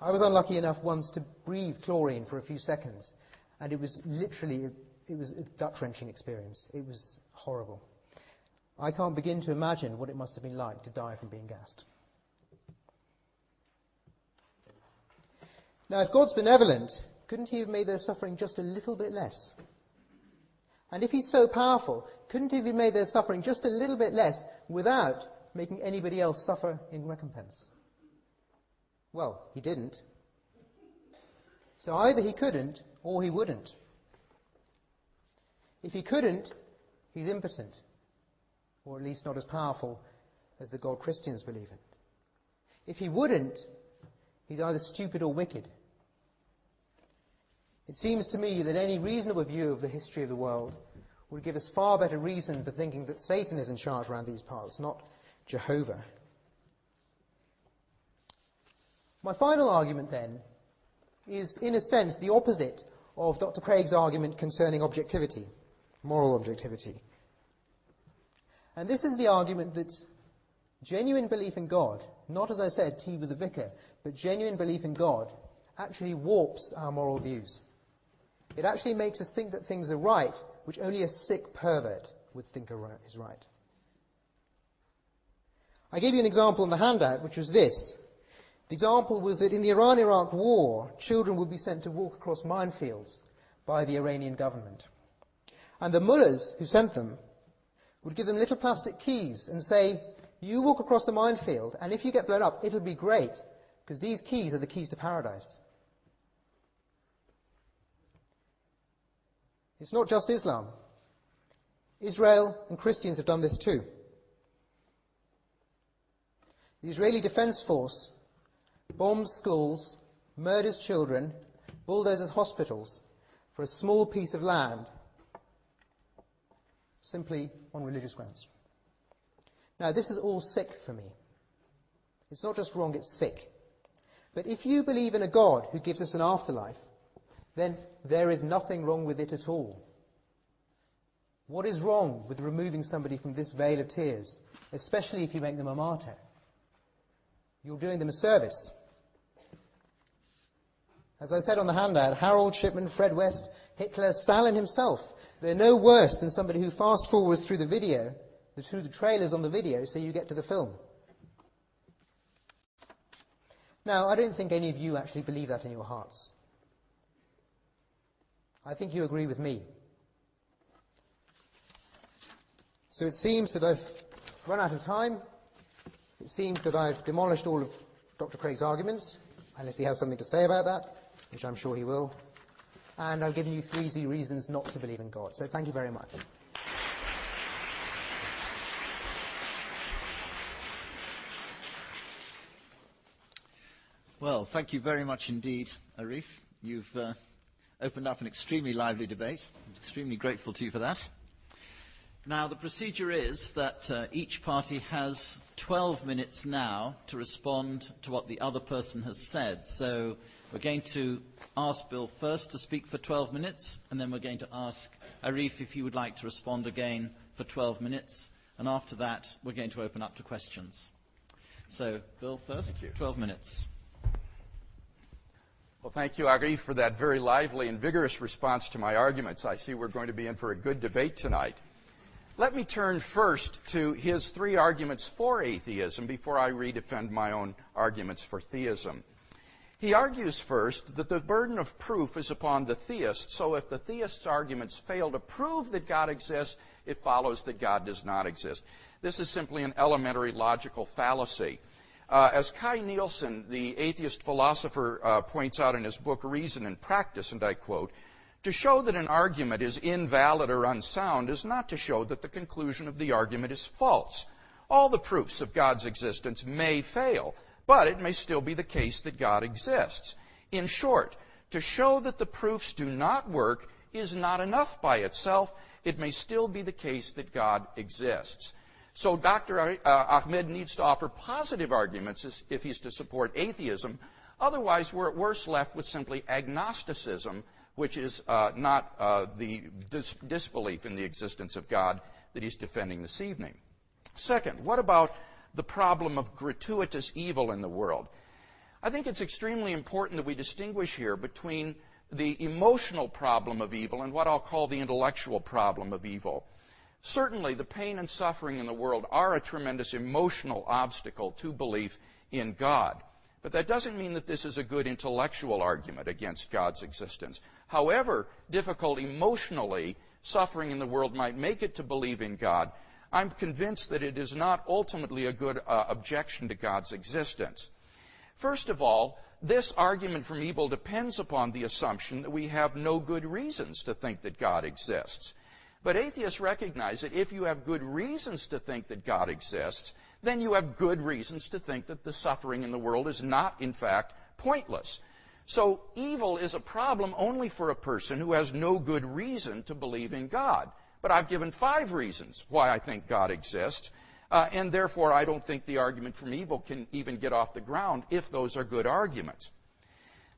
I was unlucky enough once to breathe chlorine for a few seconds, and it was literally, it was a gut-wrenching experience. It was horrible. I can't begin to imagine what it must have been like to die from being gassed. Now, if God's benevolent, couldn't he have made their suffering just a little bit less? And if he's so powerful, couldn't he have made their suffering just a little bit less without making anybody else suffer in recompense? Well, he didn't. So either he couldn't or he wouldn't. If he couldn't, he's impotent, or at least not as powerful as the God Christians believe in. If he wouldn't, he's either stupid or wicked. It seems to me that any reasonable view of the history of the world would give us far better reason for thinking that Satan is in charge around these parts, not Jehovah. My final argument, then, is, in a sense, the opposite of Dr. Craig's argument concerning objectivity, moral objectivity. And this is the argument that genuine belief in God, not, as I said, tea with the vicar, but genuine belief in God, actually warps our moral views. It actually makes us think that things are right, which only a sick pervert would think is right. I gave you an example in the handout, which was this. The example was that in the Iran-Iraq war, children would be sent to walk across minefields by the Iranian government. And the mullahs who sent them would give them little plastic keys and say, you walk across the minefield, and if you get blown up, it'll be great, because these keys are the keys to paradise. It's not just Islam. Israel and Christians have done this too. The Israeli Defense Force bombs schools, murders children, bulldozes hospitals for a small piece of land, simply on religious grounds. Now, this is all sick for me. It's not just wrong, it's sick. But if you believe in a God who gives us an afterlife, then there is nothing wrong with it at all. What is wrong with removing somebody from this vale of tears, especially if you make them a martyr? You're doing them a service. As I said on the handout, Harold Shipman, Fred West, Hitler, Stalin himself, they're no worse than somebody who fast forwards through the video, through the trailers on the video, so you get to the film. Now, I don't think any of you actually believe that in your hearts. I think you agree with me. So it seems that I've run out of time. It seems that I've demolished all of Dr. Craig's arguments, unless he has something to say about that, which I'm sure he will. And I've given you 3 easy reasons not to believe in God. So thank you very much. Well, thank you very much indeed, Arif. You've opened up an extremely lively debate. I'm extremely grateful to you for that. Now, the procedure is that each party has 12 minutes now to respond to what the other person has said. So we're going to ask Bill first to speak for 12 minutes, and then we're going to ask Arif if he would like to respond again for 12 minutes. And after that, we're going to open up to questions. So, Bill first, 12 minutes. Well, thank you, Arif, for that very lively and vigorous response to my arguments. I see we're going to be in for a good debate tonight. Let me turn first to his 3 arguments for atheism before I redefend my own arguments for theism. He argues first that the burden of proof is upon the theist, so if the theist's arguments fail to prove that God exists, it follows that God does not exist. This is simply an elementary logical fallacy. As Kai Nielsen, the atheist philosopher, points out in his book Reason and Practice, and I quote, to show that an argument is invalid or unsound is not to show that the conclusion of the argument is false. All the proofs of God's existence may fail, but it may still be the case that God exists. In short, to show that the proofs do not work is not enough by itself. It may still be the case that God exists. So Dr. Ahmed needs to offer positive arguments if he's to support atheism. Otherwise, we're at worst left with simply agnosticism, which is not the disbelief in the existence of God that he's defending this evening. Second, what about the problem of gratuitous evil in the world? I think it's extremely important that we distinguish here between the emotional problem of evil and what I'll call the intellectual problem of evil. Certainly, the pain and suffering in the world are a tremendous emotional obstacle to belief in God. But that doesn't mean that this is a good intellectual argument against God's existence. However difficult emotionally suffering in the world might make it to believe in God, I'm convinced that it is not ultimately a good objection to God's existence. First of all, this argument from evil depends upon the assumption that we have no good reasons to think that God exists. But atheists recognize that if you have good reasons to think that God exists, then you have good reasons to think that the suffering in the world is not, in fact, pointless. So evil is a problem only for a person who has no good reason to believe in God. But I've given 5 reasons why I think God exists, and therefore I don't think the argument from evil can even get off the ground if those are good arguments.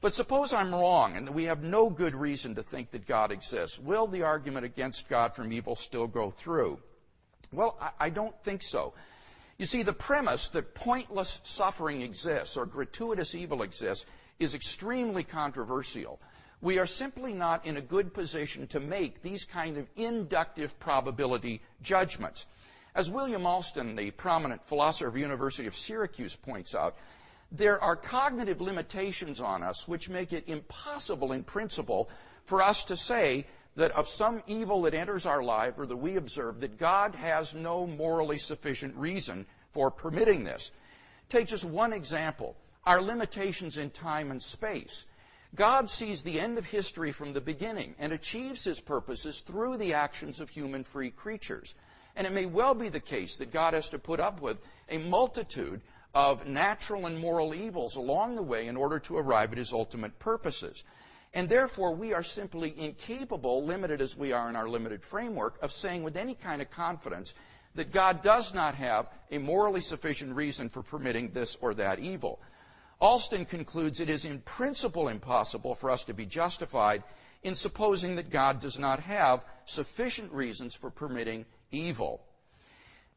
But suppose I'm wrong and that we have no good reason to think that God exists. Will the argument against God from evil still go through? Well, I don't think so. You see, the premise that pointless suffering exists or gratuitous evil exists is extremely controversial. We are simply not in a good position to make these kind of inductive probability judgments. As William Alston, the prominent philosopher of the University of Syracuse, points out, there are cognitive limitations on us which make it impossible in principle for us to say that of some evil that enters our life or that we observe that God has no morally sufficient reason for permitting this. Take just one example, our limitations in time and space. God sees the end of history from the beginning and achieves his purposes through the actions of human free creatures. And it may well be the case that God has to put up with a multitude of natural and moral evils along the way in order to arrive at his ultimate purposes. And therefore, we are simply incapable, limited as we are in our limited framework, of saying with any kind of confidence that God does not have a morally sufficient reason for permitting this or that evil. Alston concludes it is in principle impossible for us to be justified in supposing that God does not have sufficient reasons for permitting evil.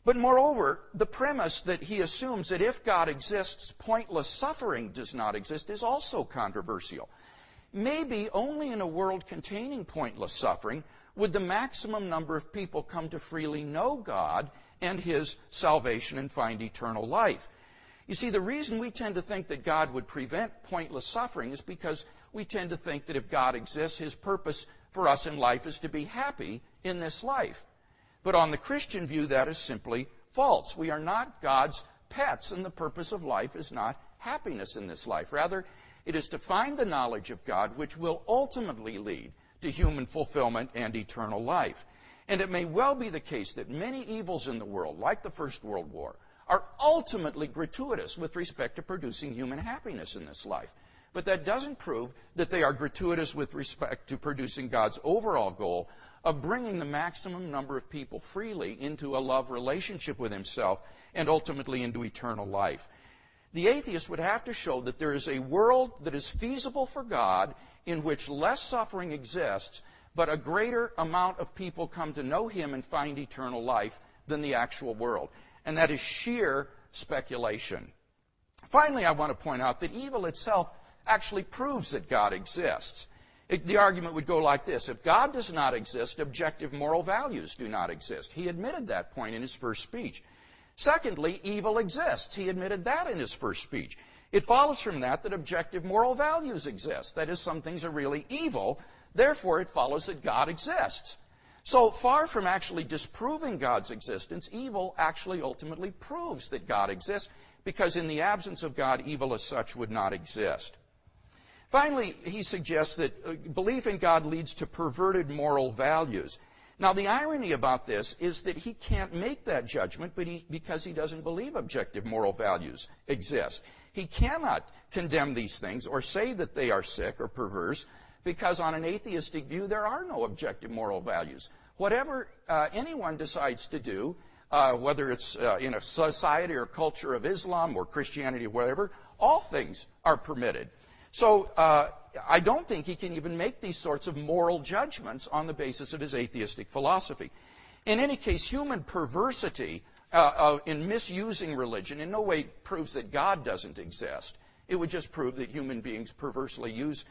But moreover, the premise that he assumes that if God exists, pointless suffering does not exist is also controversial. Maybe only in a world containing pointless suffering would the maximum number of people come to freely know God and his salvation and find eternal life. You see, the reason we tend to think that God would prevent pointless suffering is because we tend to think that if God exists, his purpose for us in life is to be happy in this life. But on the Christian view, that is simply false. We are not God's pets, and the purpose of life is not happiness in this life. Rather, it is to find the knowledge of God which will ultimately lead to human fulfillment and eternal life. And it may well be the case that many evils in the world, like the First World War, are ultimately gratuitous with respect to producing human happiness in this life. But that doesn't prove that they are gratuitous with respect to producing God's overall goal of bringing the maximum number of people freely into a love relationship with himself and ultimately into eternal life. The atheist would have to show that there is a world that is feasible for God in which less suffering exists, but a greater amount of people come to know him and find eternal life than the actual world. And that is sheer speculation. Finally, I want to point out that evil itself actually proves that God exists. The argument would go like this. If God does not exist, objective moral values do not exist. He admitted that point in his first speech. Secondly, evil exists. He admitted that in his first speech. It follows from that that objective moral values exist. That is, some things are really evil. Therefore, it follows that God exists. So far from actually disproving God's existence, evil actually ultimately proves that God exists, because in the absence of God, evil as such would not exist. Finally, he suggests that belief in God leads to perverted moral values. Now, the irony about this is that he can't make that judgment because he doesn't believe objective moral values exist. He cannot condemn these things or say that they are sick or perverse, because on an atheistic view, there are no objective moral values. Whatever anyone decides to do, whether it's in a society or culture of Islam or Christianity or whatever, all things are permitted. So I don't think he can even make these sorts of moral judgments on the basis of his atheistic philosophy. In any case, human perversity in misusing religion in no way proves that God doesn't exist. It would just prove that human beings perversely use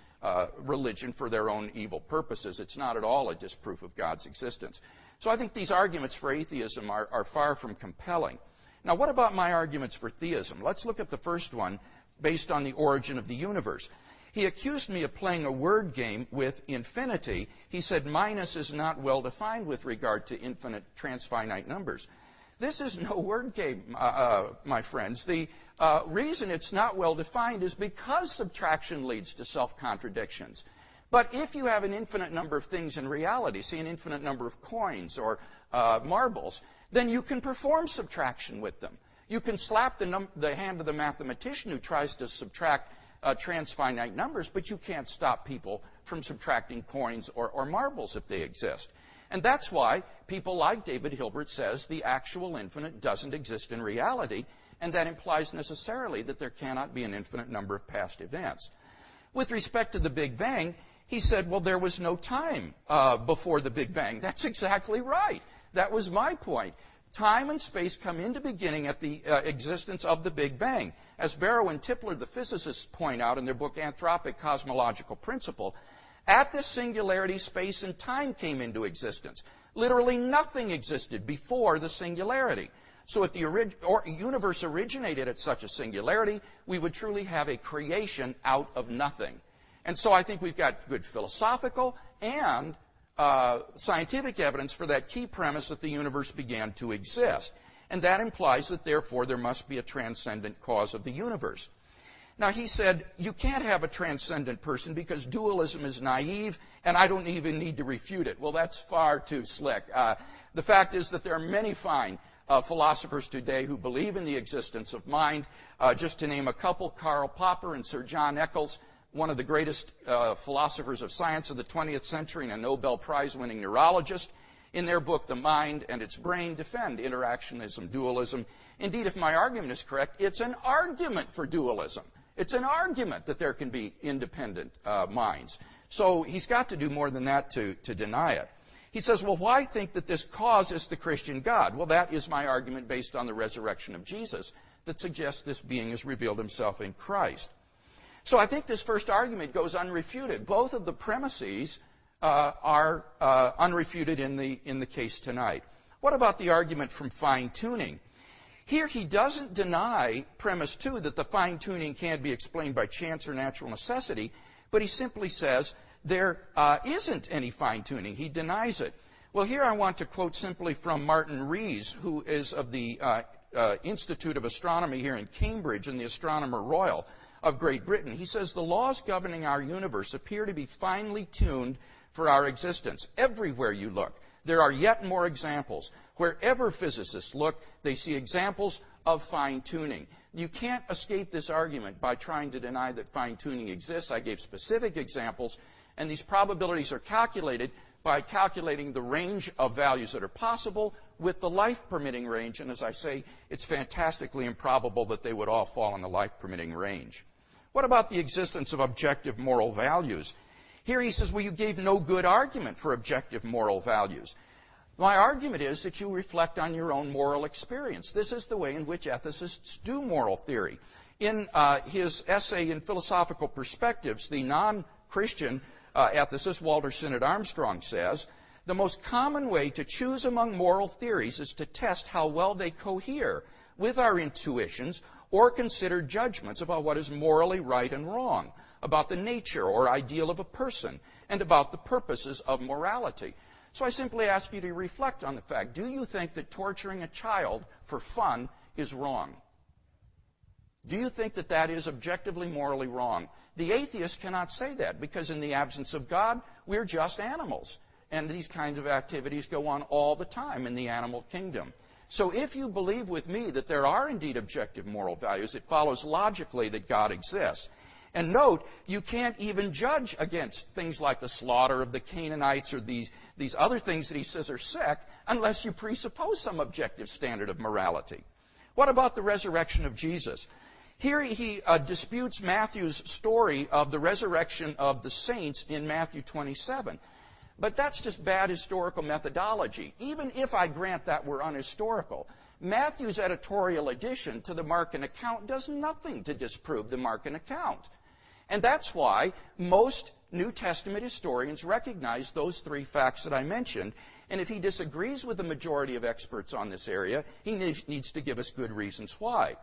religion for their own evil purposes. It's not at all a disproof of God's existence. So I think these arguments for atheism are far from compelling. Now, what about my arguments for theism? Let's look at the first one, based on the origin of the universe. He accused me of playing a word game with infinity. He said minus is not well defined with regard to infinite transfinite numbers. This is no word game, my friends. The reason it's not well defined is because subtraction leads to self-contradictions. But if you have an infinite number of things in reality, say an infinite number of coins or marbles, then you can perform subtraction with them. You can slap the hand of the mathematician who tries to subtract transfinite numbers, but you can't stop people from subtracting coins or marbles if they exist. And that's why people like David Hilbert says the actual infinite doesn't exist in reality, and that implies necessarily that there cannot be an infinite number of past events. With respect to the Big Bang, he said, well, there was no time before the Big Bang. That's exactly right. That was my point. Time and space come into beginning at the existence of the Big Bang. As Barrow and Tipler, the physicists, point out in their book Anthropic Cosmological Principle, at this singularity, space and time came into existence. Literally nothing existed before the singularity. So if the universe originated at such a singularity, we would truly have a creation out of nothing. And so I think we've got good philosophical and scientific evidence for that key premise that the universe began to exist. And that implies that, therefore, there must be a transcendent cause of the universe. Now, he said, you can't have a transcendent person because dualism is naive, and I don't even need to refute it. Well, that's far too slick. The fact is that there are many fine philosophers today who believe in the existence of mind. Just to name a couple, Karl Popper and Sir John Eccles, one of the greatest philosophers of science of the 20th century and a Nobel Prize-winning neurologist, in their book, The Mind and Its Brain, defend interactionism, dualism. Indeed, if my argument is correct, it's an argument for dualism. It's an argument that there can be independent minds. So he's got to do more than that to deny it. He says, well, why think that this cause is the Christian God? Well, that is my argument based on the resurrection of Jesus that suggests this being has revealed himself in Christ. So I think this first argument goes unrefuted. Both of the premises are unrefuted in the case tonight. What about the argument from fine-tuning? Here he doesn't deny premise 2 that the fine-tuning can't be explained by chance or natural necessity, but he simply says there isn't any fine-tuning. He denies it. Well, here I want to quote simply from Martin Rees, who is of the Institute of Astronomy here in Cambridge and the Astronomer Royal of Great Britain. He says, the laws governing our universe appear to be finely tuned for our existence. Everywhere you look, there are yet more examples. Wherever physicists look, they see examples of fine-tuning. You can't escape this argument by trying to deny that fine-tuning exists. I gave specific examples, and these probabilities are calculated by calculating the range of values that are possible with the life-permitting range. And as I say, it's fantastically improbable that they would all fall in the life-permitting range. What about the existence of objective moral values? Here he says, well, you gave no good argument for objective moral values. My argument is that you reflect on your own moral experience. This is the way in which ethicists do moral theory. In his essay in Philosophical Perspectives, the non-Christian ethicist Walter Sinnott Armstrong says, the most common way to choose among moral theories is to test how well they cohere with our intuitions or considered judgments about what is morally right and wrong, about the nature or ideal of a person, and about the purposes of morality. So I simply ask you to reflect on the fact, do you think that torturing a child for fun is wrong? Do you think that that is objectively morally wrong? The atheist cannot say that, because in the absence of God, we're just animals. And these kinds of activities go on all the time in the animal kingdom. So if you believe with me that there are indeed objective moral values, it follows logically that God exists. And note, you can't even judge against things like the slaughter of the Canaanites or these other things that he says are sick unless you presuppose some objective standard of morality. What about the resurrection of Jesus? Here he disputes Matthew's story of the resurrection of the saints in Matthew 27. But that's just bad historical methodology. Even if I grant that we're unhistorical, Matthew's editorial addition to the Markan account does nothing to disprove the Markan account. And that's why most New Testament historians recognize those three facts that I mentioned. And if he disagrees with the majority of experts on this area, he needs to give us good reasons why.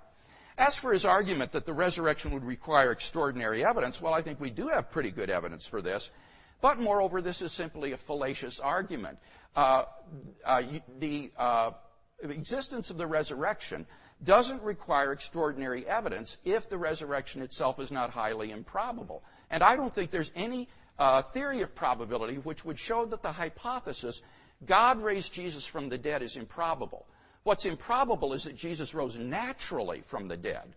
As for his argument that the resurrection would require extraordinary evidence, well, I think we do have pretty good evidence for this. But moreover, this is simply a fallacious argument. The existence of the resurrection doesn't require extraordinary evidence if the resurrection itself is not highly improbable. And I don't think there's any theory of probability which would show that the hypothesis God raised Jesus from the dead is improbable. What's improbable is that Jesus rose naturally from the dead.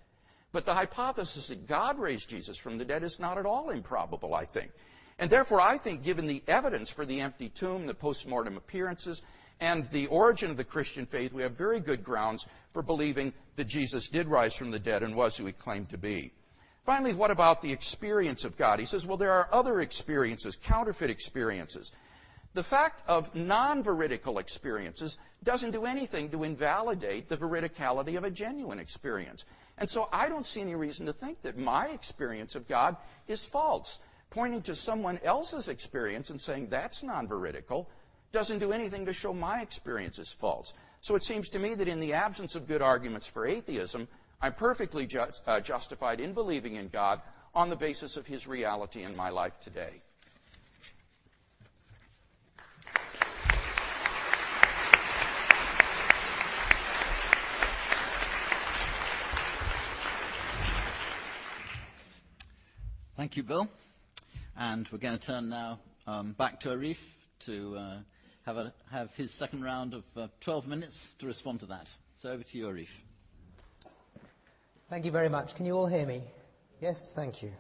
But the hypothesis that God raised Jesus from the dead is not at all improbable, I think. And therefore, I think, given the evidence for the empty tomb, the post-mortem appearances, and the origin of the Christian faith, we have very good grounds for believing that Jesus did rise from the dead and was who he claimed to be. Finally, what about the experience of God? He says, well, there are other experiences, counterfeit experiences. The fact of non-veridical experiences doesn't do anything to invalidate the veridicality of a genuine experience. And so I don't see any reason to think that my experience of God is false. Pointing to someone else's experience and saying that's non-veridical doesn't do anything to show my experience is false. So it seems to me that in the absence of good arguments for atheism, I'm perfectly justified in believing in God on the basis of his reality in my life today. Thank you, Bill. And we're going to turn now back to Arif to have his second round of 12 minutes to respond to that. So over to you, Arif. Thank you very much. Can you all hear me? Yes, thank you.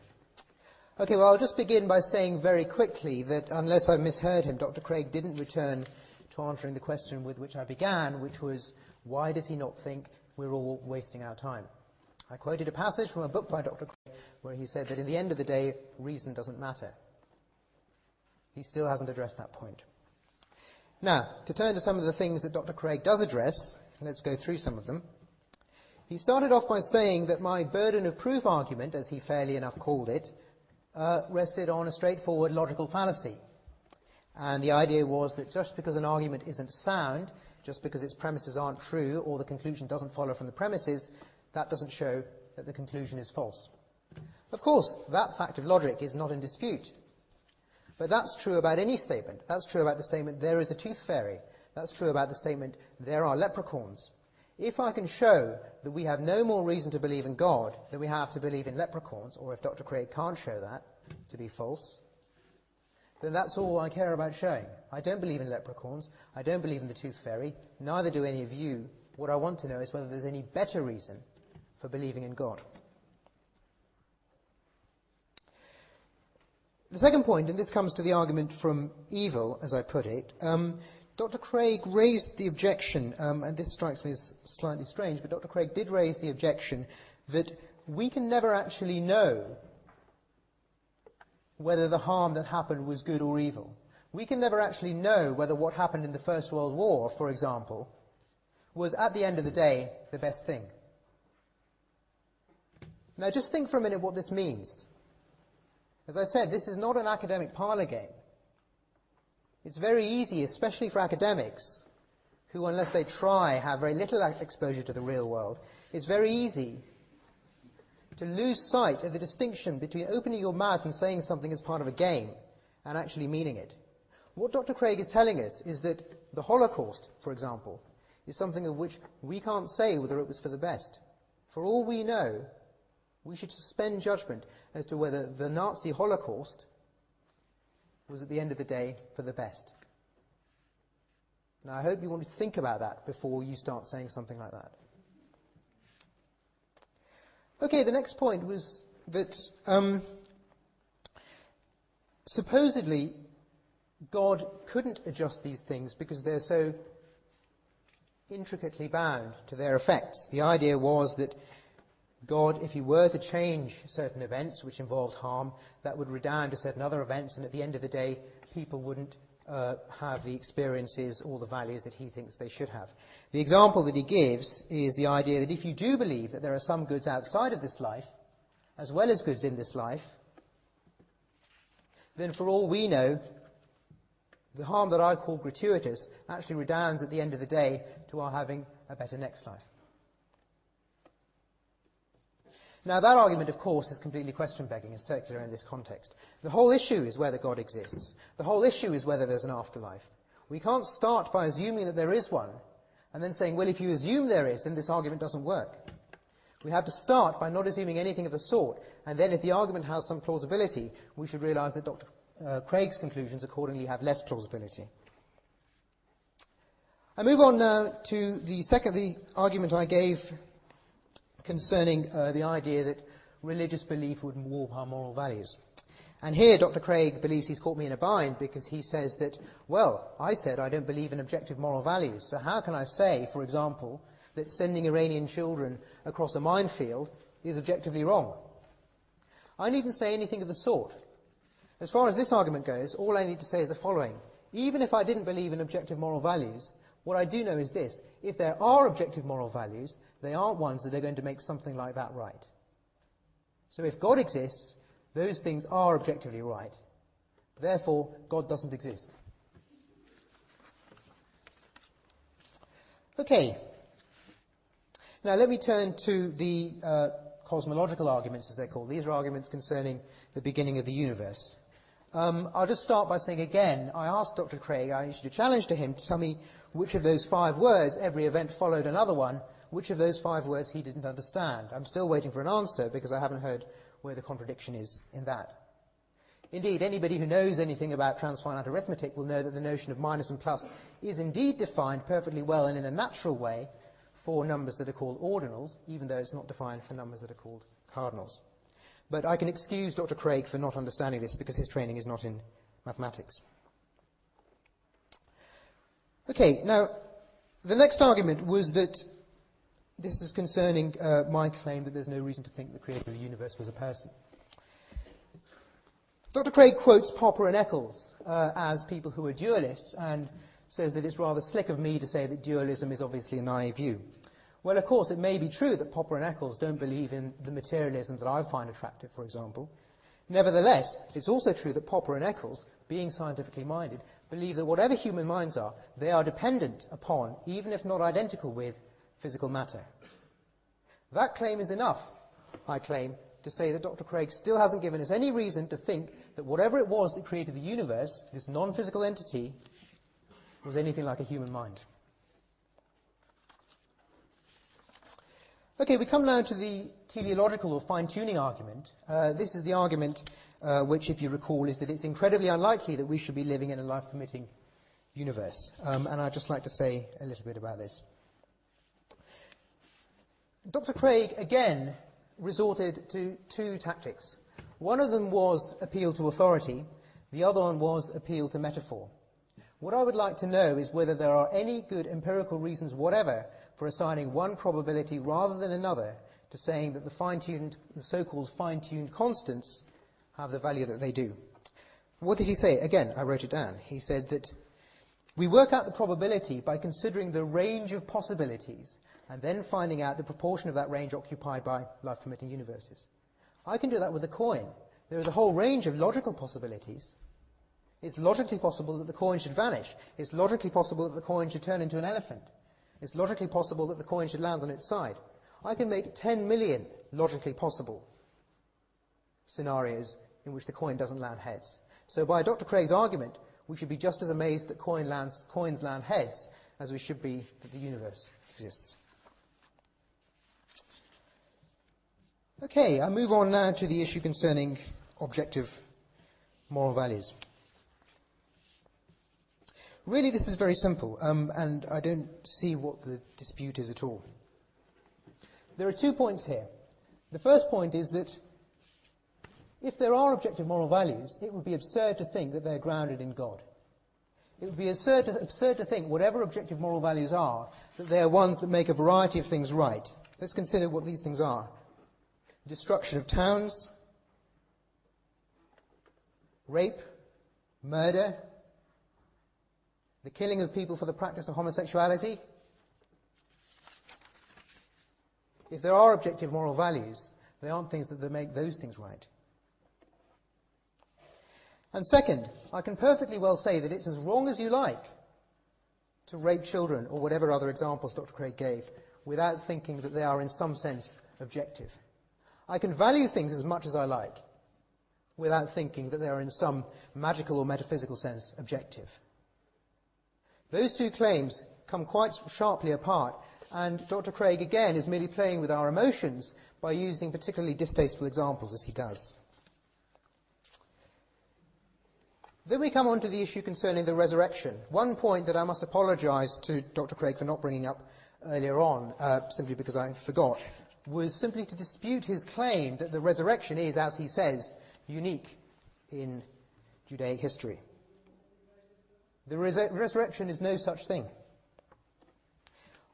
Okay, well, I'll just begin by saying very quickly that unless I misheard him, Dr. Craig didn't return to answering the question with which I began, which was, why does he not think we're all wasting our time? I quoted a passage from a book by Dr. Craig where he said that in the end of the day, reason doesn't matter. He still hasn't addressed that point. Now, to turn to some of the things that Dr. Craig does address, let's go through some of them. He started off by saying that my burden of proof argument, as he fairly enough called it, rested on a straightforward logical fallacy. And the idea was that just because an argument isn't sound, just because its premises aren't true, or the conclusion doesn't follow from the premises, that doesn't show that the conclusion is false. Of course, that fact of logic is not in dispute. But that's true about any statement. That's true about the statement, there is a tooth fairy. That's true about the statement, there are leprechauns. If I can show that we have no more reason to believe in God than we have to believe in leprechauns, or if Dr. Craig can't show that to be false, then that's all I care about showing. I don't believe in leprechauns. I don't believe in the tooth fairy. Neither do any of you. What I want to know is whether there's any better reason for believing in God. The second point, and this comes to the argument from evil, as I put it, Dr. Craig raised the objection, and this strikes me as slightly strange, but Dr. Craig did raise the objection that we can never actually know whether the harm that happened was good or evil. We can never actually know whether what happened in the First World War, for example, was at the end of the day the best thing. Now just think for a minute what this means. As I said, this is not an academic parlor game. It's very easy, especially for academics, who, unless they try, have very little exposure to the real world. It's very easy to lose sight of the distinction between opening your mouth and saying something as part of a game and actually meaning it. What Dr. Craig is telling us is that the Holocaust, for example, is something of which we can't say whether it was for the best. For all we know, we should suspend judgment as to whether the Nazi Holocaust was at the end of the day for the best. Now, I hope you want to think about that before you start saying something like that. Okay, the next point was that supposedly God couldn't adjust these things because they're so intricately bound to their effects. The idea was that God, if he were to change certain events which involved harm, that would redound to certain other events, and at the end of the day, people wouldn't have the experiences or the values that he thinks they should have. The example that he gives is the idea that if you do believe that there are some goods outside of this life, as well as goods in this life, then for all we know, the harm that I call gratuitous actually redounds at the end of the day to our having a better next life. Now, that argument, of course, is completely question-begging and circular in this context. The whole issue is whether God exists. The whole issue is whether there's an afterlife. We can't start by assuming that there is one and then saying, well, if you assume there is, then this argument doesn't work. We have to start by not assuming anything of the sort, and then if the argument has some plausibility, we should realize that Dr. Craig's conclusions accordingly have less plausibility. I move on now to the argument I gave concerning the idea that religious belief would warp our moral values. And here Dr. Craig believes he's caught me in a bind because he says that, well, I said I don't believe in objective moral values, so how can I say, for example, that sending Iranian children across a minefield is objectively wrong? I needn't say anything of the sort. As far as this argument goes, all I need to say is the following. Even if I didn't believe in objective moral values, what I do know is this. If there are objective moral values, they aren't ones that are going to make something like that right. So if God exists, those things are objectively right. Therefore, God doesn't exist. Okay. Now let me turn to the cosmological arguments, as they're called. These are arguments concerning the beginning of the universe. I'll just start by saying again, I asked Dr. Craig, I issued a challenge to him to tell me which of those 5 words, every event followed another one, which of those 5 words he didn't understand. I'm still waiting for an answer because I haven't heard where the contradiction is in that. Indeed, anybody who knows anything about transfinite arithmetic will know that the notion of minus and plus is indeed defined perfectly well and in a natural way for numbers that are called ordinals, even though it's not defined for numbers that are called cardinals. But I can excuse Dr. Craig for not understanding this because his training is not in mathematics. Okay, now, the next argument was that this is concerning my claim that there's no reason to think the creator of the universe was a person. Dr. Craig quotes Popper and Eccles as people who are dualists and says that it's rather slick of me to say that dualism is obviously a naive view. Well, of course, it may be true that Popper and Eccles don't believe in the materialism that I find attractive, for example. Nevertheless, it's also true that Popper and Eccles, being scientifically minded, believe that whatever human minds are, they are dependent upon, even if not identical with, physical matter. That claim is enough, I claim, to say that Dr. Craig still hasn't given us any reason to think that whatever it was that created the universe, this non-physical entity, was anything like a human mind. Okay, we come now to the teleological or fine-tuning argument. This is the argument which, if you recall, is that it's incredibly unlikely that we should be living in a life-permitting universe. And I'd just like to say a little bit about this. Dr. Craig, again, resorted to 2 tactics. One of them was appeal to authority. The other one was appeal to metaphor. What I would like to know is whether there are any good empirical reasons whatever for assigning one probability rather than another to saying that the so-called fine-tuned constants have the value that they do. What did he say? Again, I wrote it down. He said that we work out the probability by considering the range of possibilities and then finding out the proportion of that range occupied by life-permitting universes. I can do that with a coin. There is a whole range of logical possibilities. It's logically possible that the coin should vanish. It's logically possible that the coin should turn into an elephant. It's logically possible that the coin should land on its side. I can make 10 million logically possible scenarios in which the coin doesn't land heads. So by Dr. Craig's argument, we should be just as amazed that coins land heads as we should be that the universe exists. Okay, I move on now to the issue concerning objective moral values. Really, this is very simple, and I don't see what the dispute is at all. There are 2 points here. The first point is that if there are objective moral values, it would be absurd to think that they're grounded in God. It would be absurd to think, whatever objective moral values are, that they are ones that make a variety of things right. Let's consider what these things are. Destruction of towns, rape, murder, the killing of people for the practice of homosexuality. If there are objective moral values, they aren't things that make those things right. And second, I can perfectly well say that it's as wrong as you like to rape children, or whatever other examples Dr. Craig gave, without thinking that they are in some sense objective. I can value things as much as I like, without thinking that they are in some magical or metaphysical sense objective. Those 2 claims come quite sharply apart, and Dr. Craig, again, is merely playing with our emotions by using particularly distasteful examples, as he does. Then we come on to the issue concerning the resurrection. One point that I must apologize to Dr. Craig for not bringing up earlier on, simply because I forgot, was simply to dispute his claim that the resurrection is, as he says, unique in Judaic history. The resurrection is no such thing.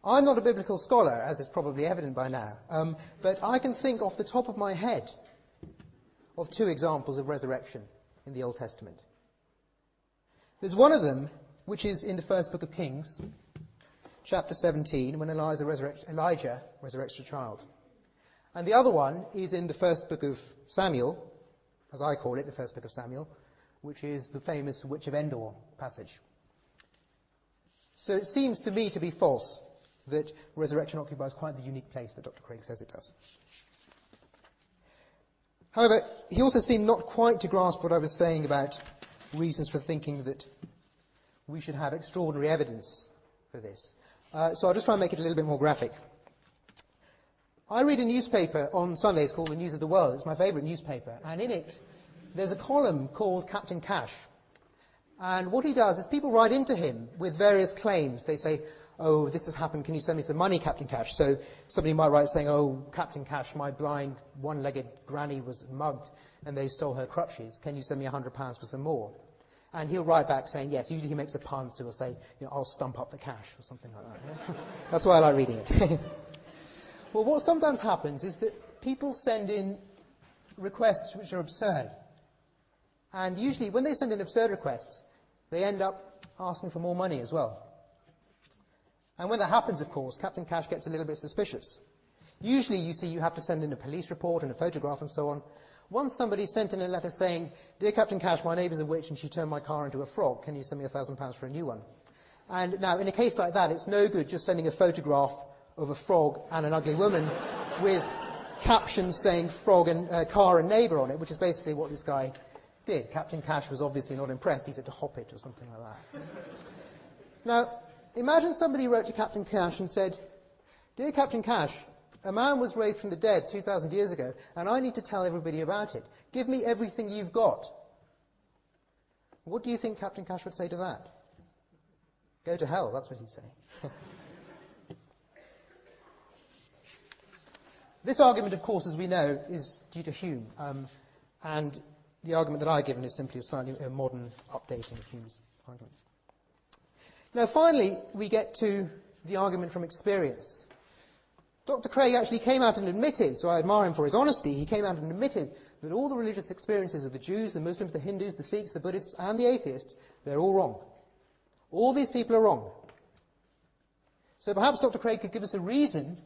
I'm not a biblical scholar, as is probably evident by now, but I can think off the top of my head of 2 examples of resurrection in the Old Testament. There's one of them, which is in the first book of Kings, chapter 17, when Elijah resurrects a child. And the other one is in the first book of Samuel, as I call it, the first book of Samuel, which is the famous Witch of Endor passage. So it seems to me to be false that resurrection occupies quite the unique place that Dr. Craig says it does. However, he also seemed not quite to grasp what I was saying about reasons for thinking that we should have extraordinary evidence for this. So I'll just try and make it a little bit more graphic. I read a newspaper on Sundays called The News of the World. It's my favourite newspaper. And in it, there's a column called Captain Cash. And what he does is people write into him with various claims. They say, oh, this has happened, can you send me some money, Captain Cash? So somebody might write saying, oh, Captain Cash, my blind, one-legged granny was mugged and they stole her crutches. Can you send me £100 for some more? And he'll write back saying, yes. Usually he makes a pun, so he'll say, I'll stump up the cash or something like that. Yeah? That's why I like reading it. Well, what sometimes happens is that people send in requests which are absurd. And usually when they send in absurd requests, they end up asking for more money as well. And when that happens, of course, Captain Cash gets a little bit suspicious. Usually, you see, you have to send in a police report and a photograph and so on. Once somebody sent in a letter saying, dear Captain Cash, my neighbour's a witch and she turned my car into a frog. Can you send me £1,000 for a new one? And now, in a case like that, it's no good just sending a photograph of a frog and an ugly woman with captions saying frog and car and neighbour on it, which is basically what this guy did. Captain Cash was obviously not impressed. He said to hop it or something like that. Now, imagine somebody wrote to Captain Cash and said, dear Captain Cash, a man was raised from the dead 2,000 years ago, and I need to tell everybody about it. Give me everything you've got. What do you think Captain Cash would say to that? Go to hell, that's what he'd say. This argument, of course, as we know, is due to Hume, and the argument that I've given is simply a slightly modern updating of Hume's argument. Now, finally, we get to the argument from experience. Dr. Craig actually came out and admitted, so I admire him for his honesty, he came out and admitted that all the religious experiences of the Jews, the Muslims, the Hindus, the Sikhs, the Buddhists, and the atheists, they're all wrong. All these people are wrong. So perhaps Dr. Craig could give us a reason,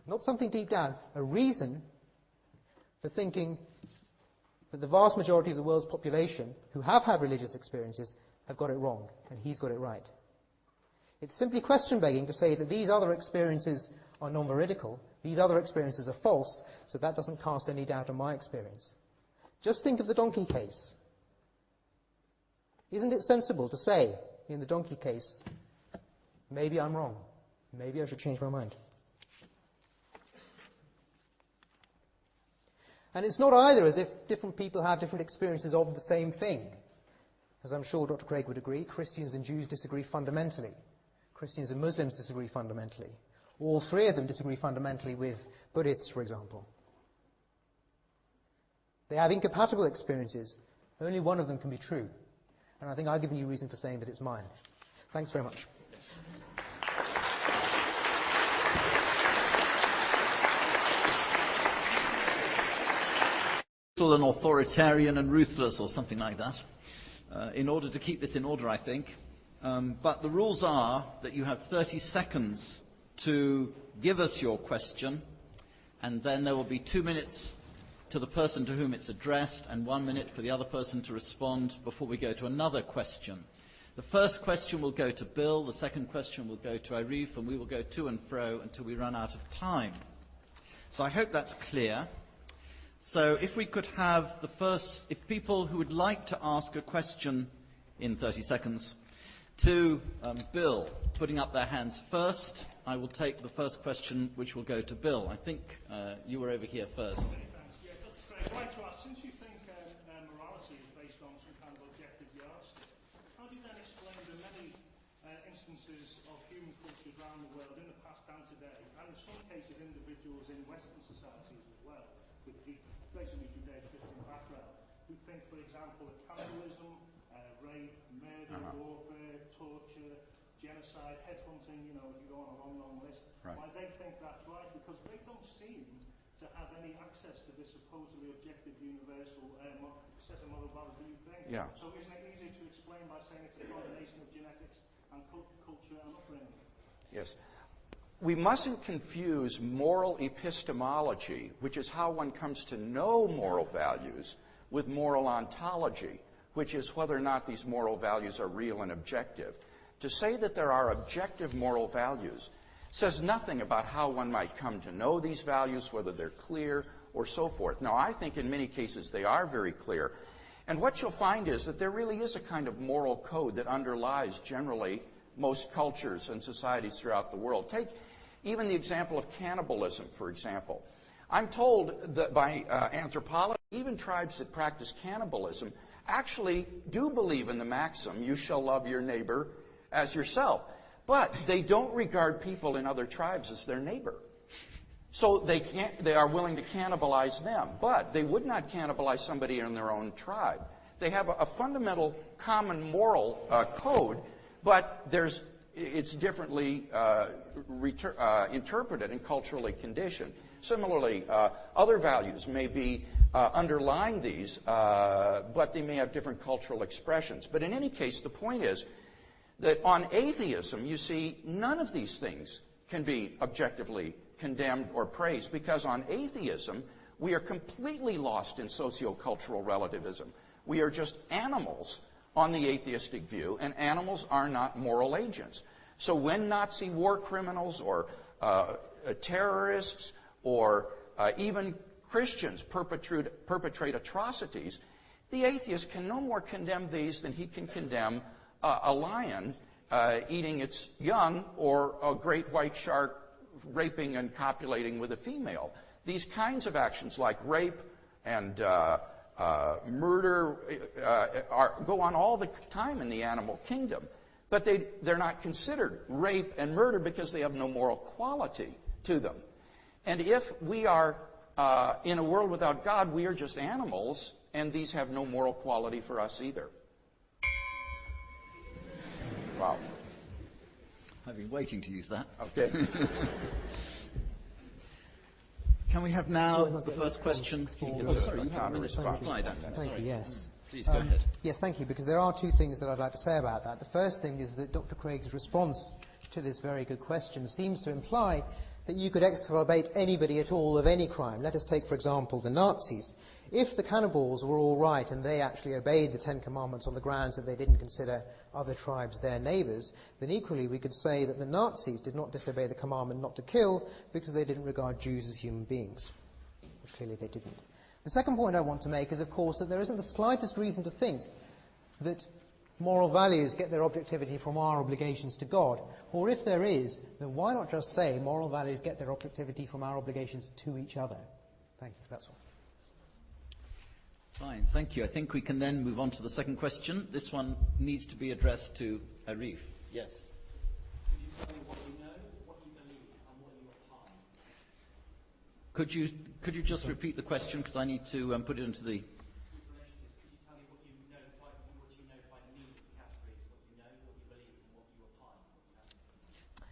not something deep down, a reason for thinking that the vast majority of the world's population who have had religious experiences have got it wrong, and he's got it right. It's simply question-begging to say that these other experiences are non-veridical, these other experiences are false, so that doesn't cast any doubt on my experience. Just think of the donkey case. Isn't it sensible to say, in the donkey case, maybe I'm wrong, maybe I should change my mind? And it's not either as if different people have different experiences of the same thing. As I'm sure Dr. Craig would agree, Christians and Jews disagree fundamentally. Christians and Muslims disagree fundamentally. All three of them disagree fundamentally with Buddhists, for example. They have incompatible experiences. Only one of them can be true. And I think I've given you reason for saying that it's mine. Thanks very much. And authoritarian and ruthless or something like that, in order to keep this in order, I think. But the rules are that you have 30 seconds to give us your question, and then there will be 2 minutes to the person to whom it's addressed and 1 minute for the other person to respond before we go to another question. The first question will go to Bill, the second question will go to Arif, and we will go to and fro until we run out of time. So I hope that's clear. So if we could have if people who would like to ask a question in 30 seconds to Bill putting up their hands first. I will take the first question, which will go to Bill. I think you were over here first. Yeah, that's great. I'd like to ask, since you think morality is based on some kind of objective yardstick, how do you then explain the many instances of human cultures around the world in the past and today, and in some cases individuals in Western societies as well, with basically Judeo-Christian background, who think, for example, that cannibalism, rape, murder, warfare, torture, genocide, headhunting, you can go on a long, long list, why they think that's right, because they don't seem to have any access to this supposedly objective universal set of moral values that you think. Yeah. So isn't it easy to explain by saying it's a combination of genetics and culture and upbringing? Yes. We mustn't confuse moral epistemology, which is how one comes to know moral values, with moral ontology, which is whether or not these moral values are real and objective. To say that there are objective moral values says nothing about how one might come to know these values, whether they're clear or so forth. Now, I think in many cases they are very clear. And what you'll find is that there really is a kind of moral code that underlies generally most cultures and societies throughout the world. Take even the example of cannibalism, for example. I'm told that by anthropologists, even tribes that practice cannibalism actually do believe in the maxim, you shall love your neighbor as yourself. But they don't regard people in other tribes as their neighbor. So they are willing to cannibalize them, but they would not cannibalize somebody in their own tribe. They have a fundamental common moral code, but it's differently interpreted and culturally conditioned. Similarly, other values may be underlying these, but they may have different cultural expressions. But in any case, the point is that on atheism, you see, none of these things can be objectively condemned or praised, because on atheism, we are completely lost in sociocultural relativism. We are just animals on the atheistic view, and animals are not moral agents. So when Nazi war criminals or terrorists or even Christians perpetrate atrocities, the atheist can no more condemn these than he can condemn a lion eating its young or a great white shark raping and copulating with a female. These kinds of actions like rape and murder go on all the time in the animal kingdom. But they're not considered rape and murder because they have no moral quality to them. And if we are in a world without God, we are just animals, and these have no moral quality for us either. Wow. I've been waiting to use that. Okay. Can we have now the first question? Sorry, you have a response. Thank you, yes. Please go ahead. Yes, thank you, because there are two things that I'd like to say about that. The first thing is that Dr. Craig's response to this very good question seems to imply that you could exculpate anybody at all of any crime. Let us take, for example, the Nazis. If the cannibals were all right and they actually obeyed the Ten Commandments on the grounds that they didn't consider other tribes their neighbors, then equally we could say that the Nazis did not disobey the commandment not to kill because they didn't regard Jews as human beings, which clearly they didn't. The second point I want to make is, of course, that there isn't the slightest reason to think that moral values get their objectivity from our obligations to God. Or if there is, then why not just say moral values get their objectivity from our obligations to each other? Thank you. That's all. Fine, thank you. I think we can then move on to the second question. This one needs to be addressed to Arif. Yes. Could you tell me what you know, what you believe, and what you apply? Could you just repeat the question, because I need to put it into the...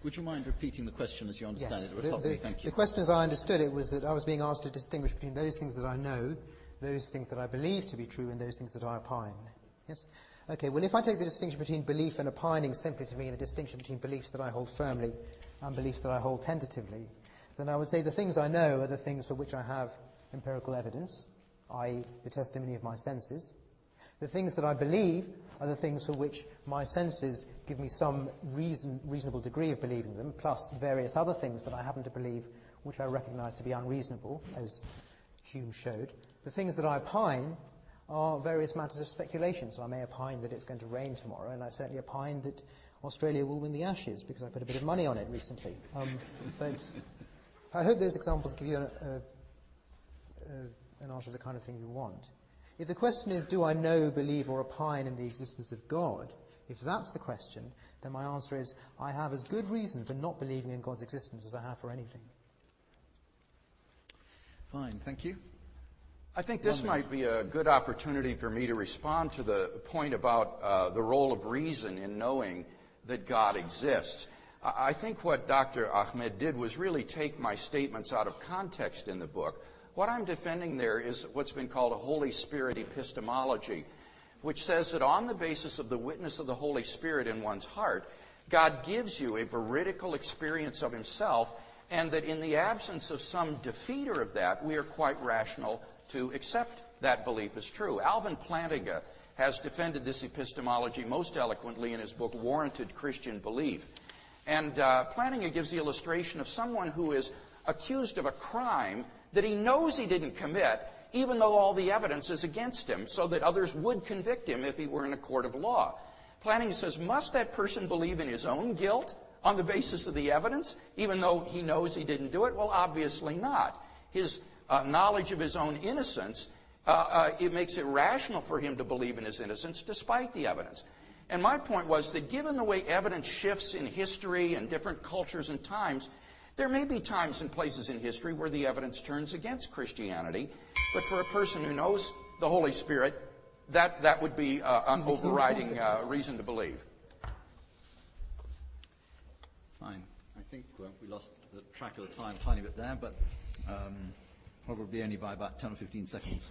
Would you mind repeating the question as you understand Yes. it? It would help me. Thank you. The question as I understood it was that I was being asked to distinguish between those things that I know, those things that I believe to be true, and those things that I opine. Yes? Okay, well, if I take the distinction between belief and opining simply to mean the distinction between beliefs that I hold firmly and beliefs that I hold tentatively, then I would say the things I know are the things for which I have empirical evidence, i.e. the testimony of my senses. The things that I believe are the things for which my senses give me some reasonable degree of believing them, plus various other things that I happen to believe which I recognize to be unreasonable, as Hume showed. The things that I opine are various matters of speculation. So I may opine that it's going to rain tomorrow, and I certainly opine that Australia will win the Ashes because I put a bit of money on it recently. But I hope those examples give you an answer to the kind of thing you want. If the question is, do I know, believe, or opine in the existence of God, if that's the question, then my answer is, I have as good reason for not believing in God's existence as I have for anything. Fine, thank you. I think this might be a good opportunity for me to respond to the point about the role of reason in knowing that God exists. I think what Dr. Ahmed did was really take my statements out of context in the book. What I'm defending there is what's been called a Holy Spirit epistemology, which says that on the basis of the witness of the Holy Spirit in one's heart, God gives you a veridical experience of himself, and that in the absence of some defeater of that, we are quite rational to accept that belief as true. Alvin Plantinga has defended this epistemology most eloquently in his book, Warranted Christian Belief. And Plantinga gives the illustration of someone who is accused of a crime that he knows he didn't commit, even though all the evidence is against him, so that others would convict him if he were in a court of law. Plantinga says, must that person believe in his own guilt on the basis of the evidence, even though he knows he didn't do it? Well, obviously not. His knowledge of his own innocence, it makes it rational for him to believe in his innocence despite the evidence. And my point was that given the way evidence shifts in history and different cultures and times, there may be times and places in history where the evidence turns against Christianity, but for a person who knows the Holy Spirit, that would be an overriding reason to believe. Fine. I think we lost the track of the time a tiny bit there, but probably only by about 10 or 15 seconds.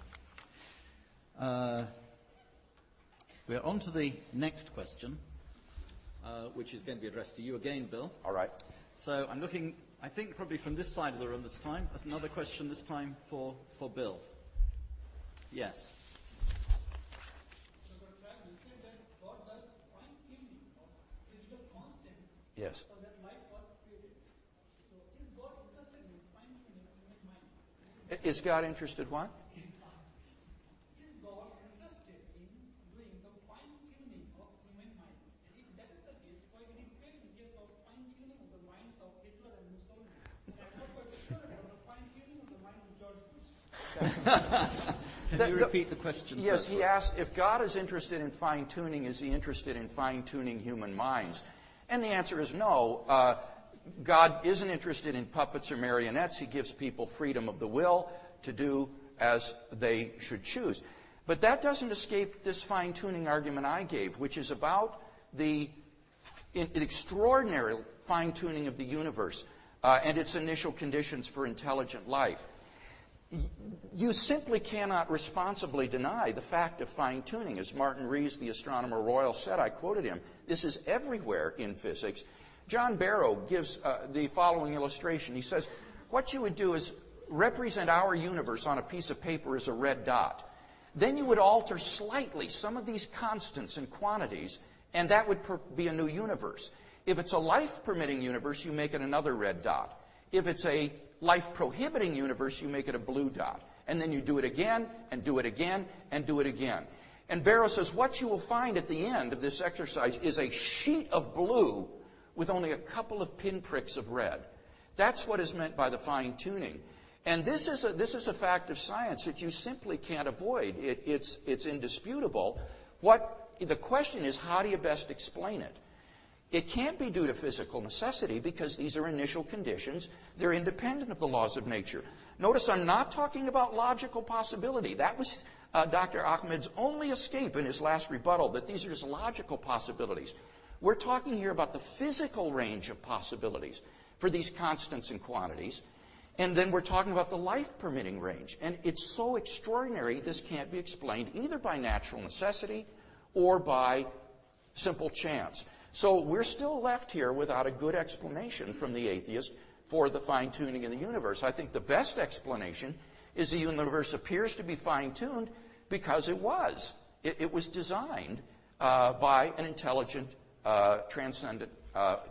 We're on to the next question, which is going to be addressed to you again, Bill. All right. So I'm looking, I think, probably from this side of the room this time. There's another question this time for Bill. Yes. Yes. Is God interested what? Is God interested in doing the fine-tuning of human mind? And if that is the case, why did he fail in case of fine-tuning of the minds of Hitler and Mussolini? And I'm not quite sure about the fine-tuning of the mind of George Bush. Can you repeat the question? Yes, he asked, if God is interested in fine-tuning, is he interested in fine-tuning human minds? And the answer is no. God isn't interested in puppets or marionettes. He gives people freedom of the will to do as they should choose. But that doesn't escape this fine-tuning argument I gave, which is about the extraordinary fine-tuning of the universe and its initial conditions for intelligent life. You simply cannot responsibly deny the fact of fine-tuning. As Martin Rees, the astronomer royal, said, I quoted him, this is everywhere in physics. John Barrow gives the following illustration. He says, what you would do is represent our universe on a piece of paper as a red dot. Then you would alter slightly some of these constants and quantities, and that would be a new universe. If it's a life-permitting universe, you make it another red dot. If it's a life-prohibiting universe, you make it a blue dot. And then you do it again, and do it again, and do it again. And Barrow says, what you will find at the end of this exercise is a sheet of blue with only a couple of pinpricks of red. That's what is meant by the fine-tuning. And this is a fact of science that you simply can't avoid. It's indisputable. The question is, how do you best explain it? It can't be due to physical necessity because these are initial conditions. They're independent of the laws of nature. Notice I'm not talking about logical possibility. That was Dr. Ahmed's only escape in his last rebuttal, that these are just logical possibilities. We're talking here about the physical range of possibilities for these constants and quantities. And then we're talking about the life-permitting range. And it's so extraordinary, this can't be explained either by natural necessity or by simple chance. So we're still left here without a good explanation from the atheist for the fine-tuning in the universe. I think the best explanation is the universe appears to be fine-tuned because it was. It was designed by an intelligent, transcendent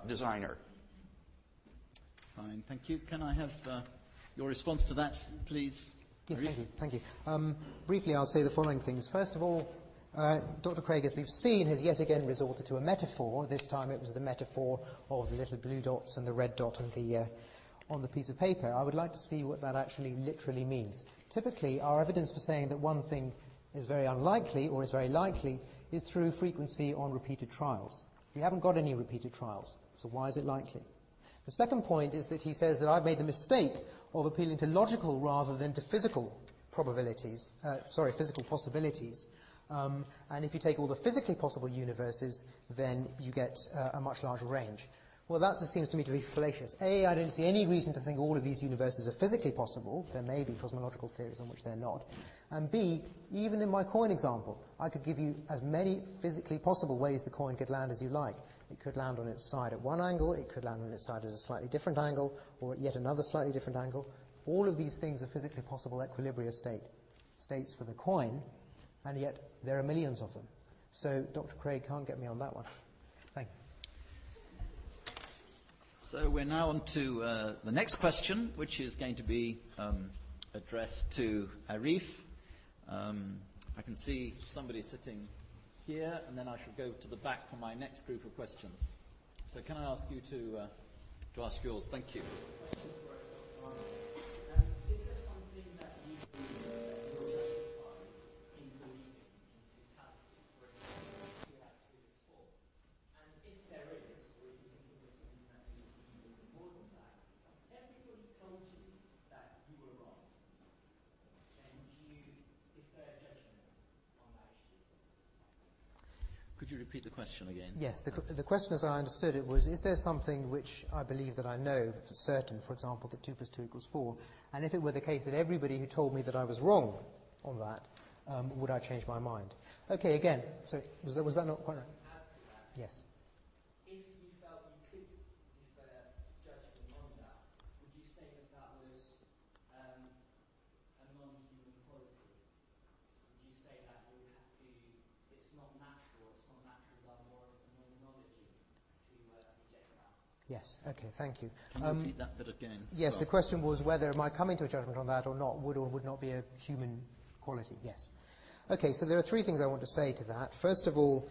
designer. Fine, thank you. Can I have your response to that, please? Yes, thank you. Thank you. Briefly, I'll say the following things. First of all, Dr. Craig, as we've seen, has yet again resorted to a metaphor. This time it was the metaphor of the little blue dots and the red dot on the piece of paper. I would like to see what that actually literally means. Typically, our evidence for saying that one thing is very unlikely or is very likely is through frequency on repeated trials. We haven't got any repeated trials, so why is it likely? The second point is that he says that I've made the mistake of appealing to logical rather than to physical probabilities, physical possibilities. And if you take all the physically possible universes, then you get a much larger range. Well, that just seems to me to be fallacious. A, I don't see any reason to think all of these universes are physically possible. There may be cosmological theories on which they're not. And B, even in my coin example, I could give you as many physically possible ways the coin could land as you like. It could land on its side at one angle, it could land on its side at a slightly different angle, or at yet another slightly different angle. All of these things are physically possible equilibria states for the coin, and yet there are millions of them. So Dr. Craig can't get me on that one. Thank you. So we're now on to the next question, which is going to be addressed to Arif. I can see somebody sitting here, and then I shall go to the back for my next group of questions. So can I ask you to ask yours? Thank you. Is there something that you believe that you're justified in believing in totality, for example, 2x is 4? And if there is, or if you think of something that you believe even more than that, everybody told you that you were wrong. And you defer judgment on that issue. Could you repeat the question again? Yes, the question as I understood it was, is there something which I believe that I know for certain, for example, that 2 + 2 = 4, and if it were the case that everybody who told me that I was wrong on that, would I change my mind? Okay, again, so was that not quite right? Yes. If you felt you could defer judgment on that, would you say that that was a non-human quality? Would you say that you would have to, it's not natural by more of a phenomenology to reject that? Yes, okay, thank you. Can you repeat that bit again? Yes, the question was whether my coming to a judgment on that or not would or would not be a human quality. Yes. Okay, so there are 3 things I want to say to that. First of all,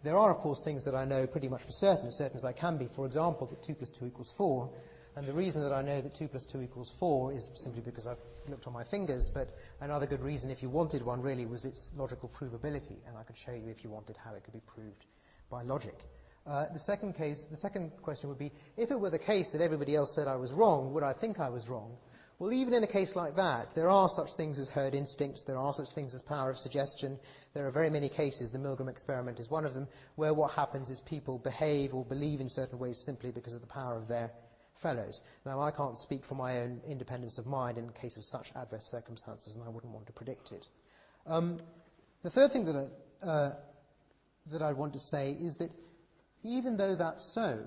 there are, of course, things that I know pretty much for certain, as certain as I can be. For example, that 2 + 2 = 4. And the reason that I know that 2 + 2 = 4 is simply because I've looked on my fingers. But another good reason, if you wanted one, really, was its logical provability. And I could show you, if you wanted, how it could be proved by logic. The second question would be, if it were the case that everybody else said I was wrong, would I think I was wrong? Well, even in a case like that, there are such things as herd instincts, there are such things as power of suggestion. There are very many cases, the Milgram experiment is one of them, where what happens is people behave or believe in certain ways simply because of the power of their fellows. Now, I can't speak for my own independence of mind in the case of such adverse circumstances, and I wouldn't want to predict it. The third thing that I want to say is that even though that's so,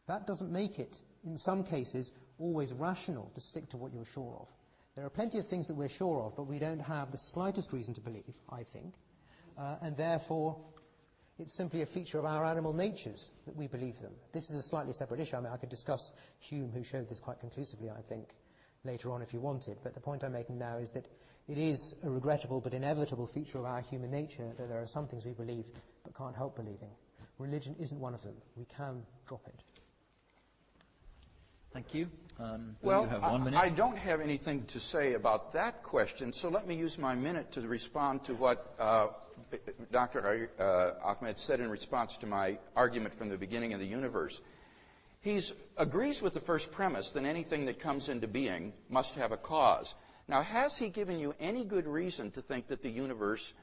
that doesn't make it, in some cases, always rational to stick to what you're sure of. There are plenty of things that we're sure of, but we don't have the slightest reason to believe, I think, and therefore it's simply a feature of our animal natures that we believe them. This is a slightly separate issue. I mean, I could discuss Hume, who showed this quite conclusively, I think, later on if you wanted, but the point I'm making now is that it is a regrettable but inevitable feature of our human nature that there are some things we believe but can't help believing. Religion isn't one of them. We can drop it. Thank you. Well, you have 1 minute. I don't have anything to say about that question, so let me use my minute to respond to what Dr. Ahmed said in response to my argument from the beginning of the universe. He agrees with the first premise that anything that comes into being must have a cause. Now, has he given you any good reason to think that the universe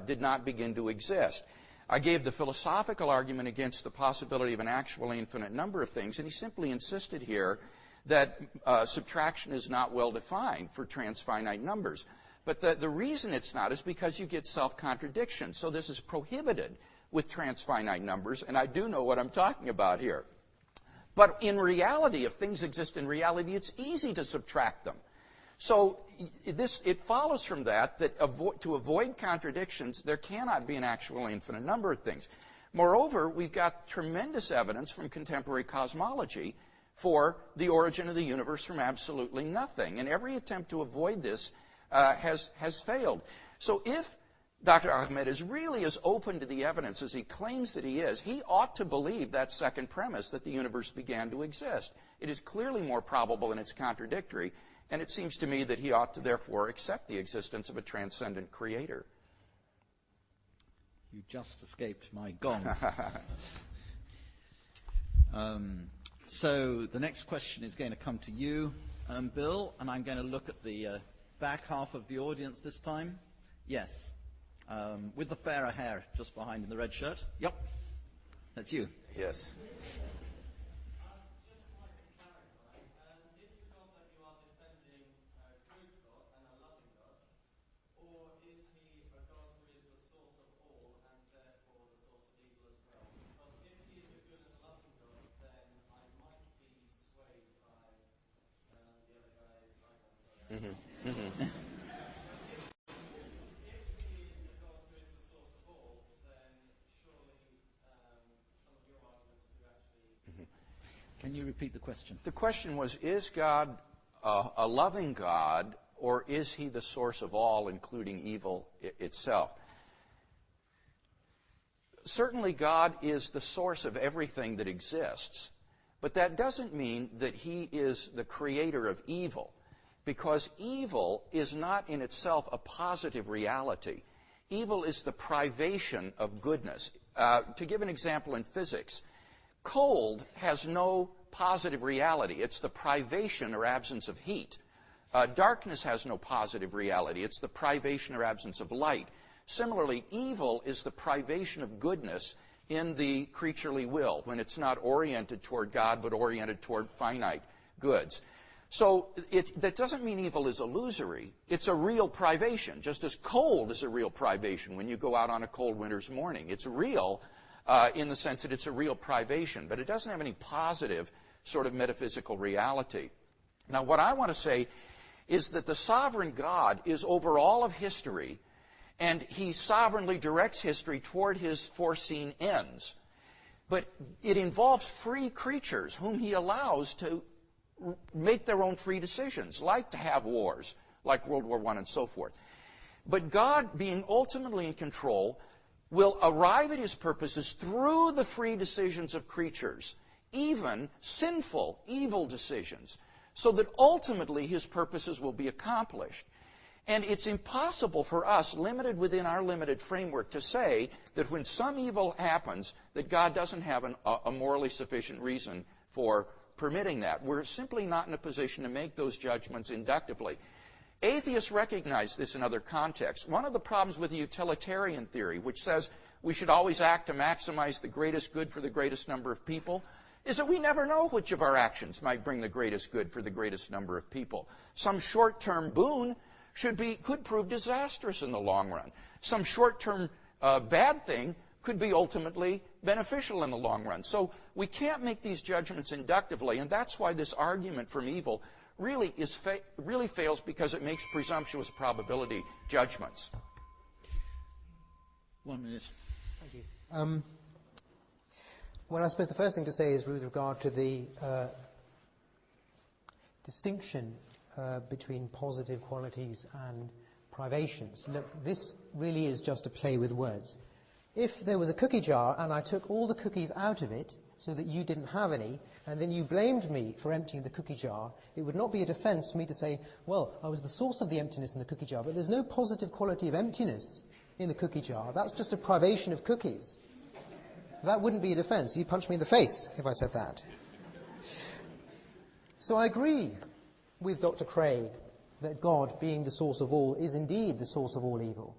did not begin to exist? I gave the philosophical argument against the possibility of an actually infinite number of things, and he simply insisted here that subtraction is not well defined for transfinite numbers. But the reason it's not is because you get self-contradiction. So this is prohibited with transfinite numbers, and I do know what I'm talking about here. But in reality, if things exist in reality, it's easy to subtract them. So it follows from that to avoid contradictions, there cannot be an actual infinite number of things. Moreover, we've got tremendous evidence from contemporary cosmology for the origin of the universe from absolutely nothing. And every attempt to avoid this has failed. So if Dr. Ahmed is really as open to the evidence as he claims that he is, he ought to believe that second premise, that the universe began to exist. It is clearly more probable than it's contradictory, and it seems to me that he ought to therefore accept the existence of a transcendent creator. You just escaped my gong. So the next question is going to come to you, Bill, and I'm going to look at the back half of the audience this time. Yes. With the fairer hair just behind in the red shirt. Yep. That's you. Yes. Just like to clarify, is the God that you are defending a good God and a loving God, or is he a God who is the source of all and therefore the source of evil as well? Because if he is a good and a loving God, then I might be swayed by the other guy's icon. Sorry. Can you repeat the question? The question was, is God a loving God, or is he the source of all, including evil itself? Certainly God is the source of everything that exists, but that doesn't mean that he is the creator of evil, because evil is not in itself a positive reality. Evil is the privation of goodness. To give an example in physics, cold has no positive reality. It's the privation or absence of heat. Darkness has no positive reality. It's the privation or absence of light. Similarly, evil is the privation of goodness in the creaturely will, when it's not oriented toward God, but oriented toward finite goods. So that doesn't mean evil is illusory. It's a real privation, just as cold is a real privation when you go out on a cold winter's morning. It's real in the sense that it's a real privation, but it doesn't have any positive sort of metaphysical reality. Now, what I want to say is that the sovereign God is over all of history, and he sovereignly directs history toward his foreseen ends. But it involves free creatures whom he allows to make their own free decisions, like to have wars, like World War I and so forth. But God, being ultimately in control, will arrive at his purposes through the free decisions of creatures, even sinful, evil decisions, so that ultimately his purposes will be accomplished. And it's impossible for us, limited within our limited framework, to say that when some evil happens, that God doesn't have a morally sufficient reason for permitting that. We're simply not in a position to make those judgments inductively. Atheists recognize this in other contexts. One of the problems with the utilitarian theory, which says we should always act to maximize the greatest good for the greatest number of people, is that we never know which of our actions might bring the greatest good for the greatest number of people. Some short-term boon could prove disastrous in the long run. Some short-term bad thing could be ultimately beneficial in the long run. So we can't make these judgments inductively, and that's why this argument from evil really fails, because it makes presumptuous probability judgments. 1 minute. Thank you. Well, I suppose the first thing to say is with regard to the distinction between positive qualities and privations. Look, this really is just a play with words. If there was a cookie jar and I took all the cookies out of it so that you didn't have any, and then you blamed me for emptying the cookie jar, it would not be a defense for me to say, well, I was the source of the emptiness in the cookie jar, but there's no positive quality of emptiness in the cookie jar. That's just a privation of cookies. That wouldn't be a defense. You'd punch me in the face if I said that. So I agree with Dr. Craig that God, being the source of all, is indeed the source of all evil.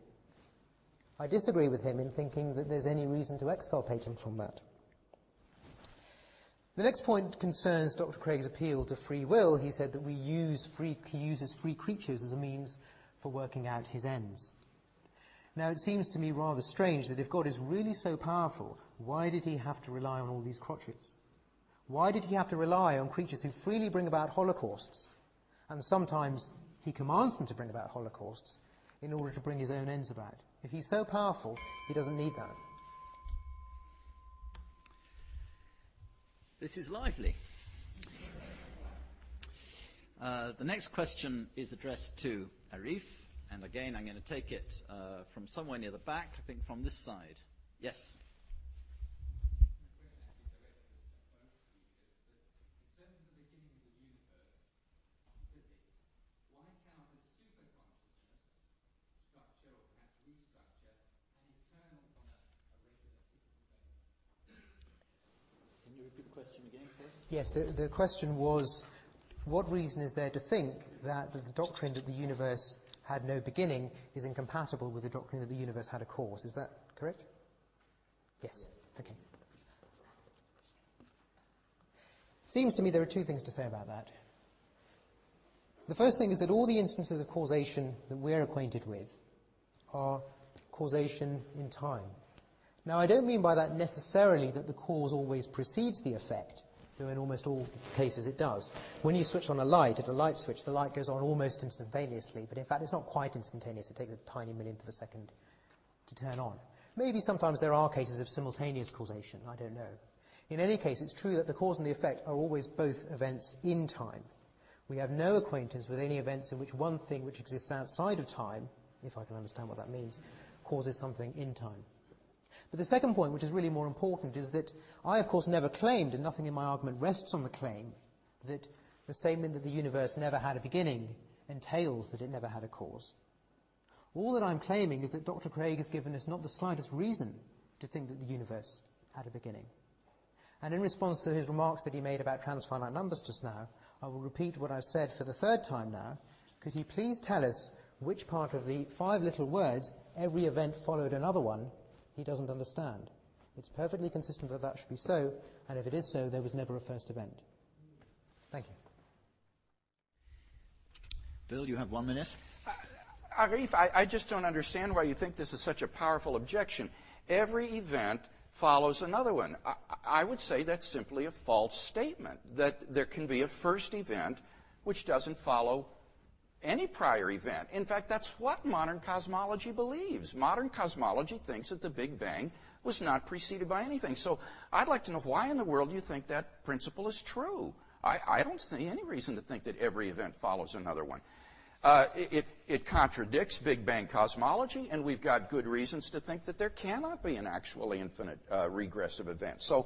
I disagree with him in thinking that there's any reason to exculpate him from that. The next point concerns Dr. Craig's appeal to free will. He said that he uses free creatures as a means for working out his ends. Now, it seems to me rather strange that if God is really so powerful, why did he have to rely on all these crotchets? Why did he have to rely on creatures who freely bring about holocausts? And sometimes he commands them to bring about holocausts in order to bring his own ends about. If he's so powerful, he doesn't need that. This is lively. The next question is addressed to Arif, and again, I'm going to take it from somewhere near the back, I think from this side. Yes. Can you repeat the question again, please? Yes, the question was, what reason is there to think that the doctrine that the universe had no beginning is incompatible with the doctrine that the universe had a cause? Is that correct? Yes. Okay. Seems to me there are two things to say about that. The first thing is that all the instances of causation that we're acquainted with are causation in time. Now, I don't mean by that necessarily that the cause always precedes the effect, though in almost all cases it does. When you switch on a light, at a light switch, the light goes on almost instantaneously, but in fact it's not quite instantaneous. It takes a tiny millionth of a second to turn on. Maybe sometimes there are cases of simultaneous causation, I don't know. In any case, it's true that the cause and the effect are always both events in time. We have no acquaintance with any events in which one thing which exists outside of time, if I can understand what that means, causes something in time. But the second point, which is really more important, is that I, of course, never claimed, and nothing in my argument rests on the claim, that the statement that the universe never had a beginning entails that it never had a cause. All that I'm claiming is that Dr. Craig has given us not the slightest reason to think that the universe had a beginning. And in response to his remarks that he made about transfinite numbers just now, I will repeat what I've said for the third time now. Could he please tell us which part of the 5 little words, every event followed another one, he doesn't understand? It's perfectly consistent that that should be so, and if it is so, there was never a first event. Thank you. Bill, you have 1 minute. Arif, I just don't understand why you think this is such a powerful objection. Every event follows another one. I would say that's simply a false statement, that there can be a first event which doesn't follow any prior event. In fact, that's what modern cosmology believes. Modern cosmology thinks that the Big Bang was not preceded by anything. So I'd like to know why in the world you think that principle is true. I don't see any reason to think that every event follows another one. It contradicts Big Bang cosmology, and we've got good reasons to think that there cannot be an actually infinite regressive event. So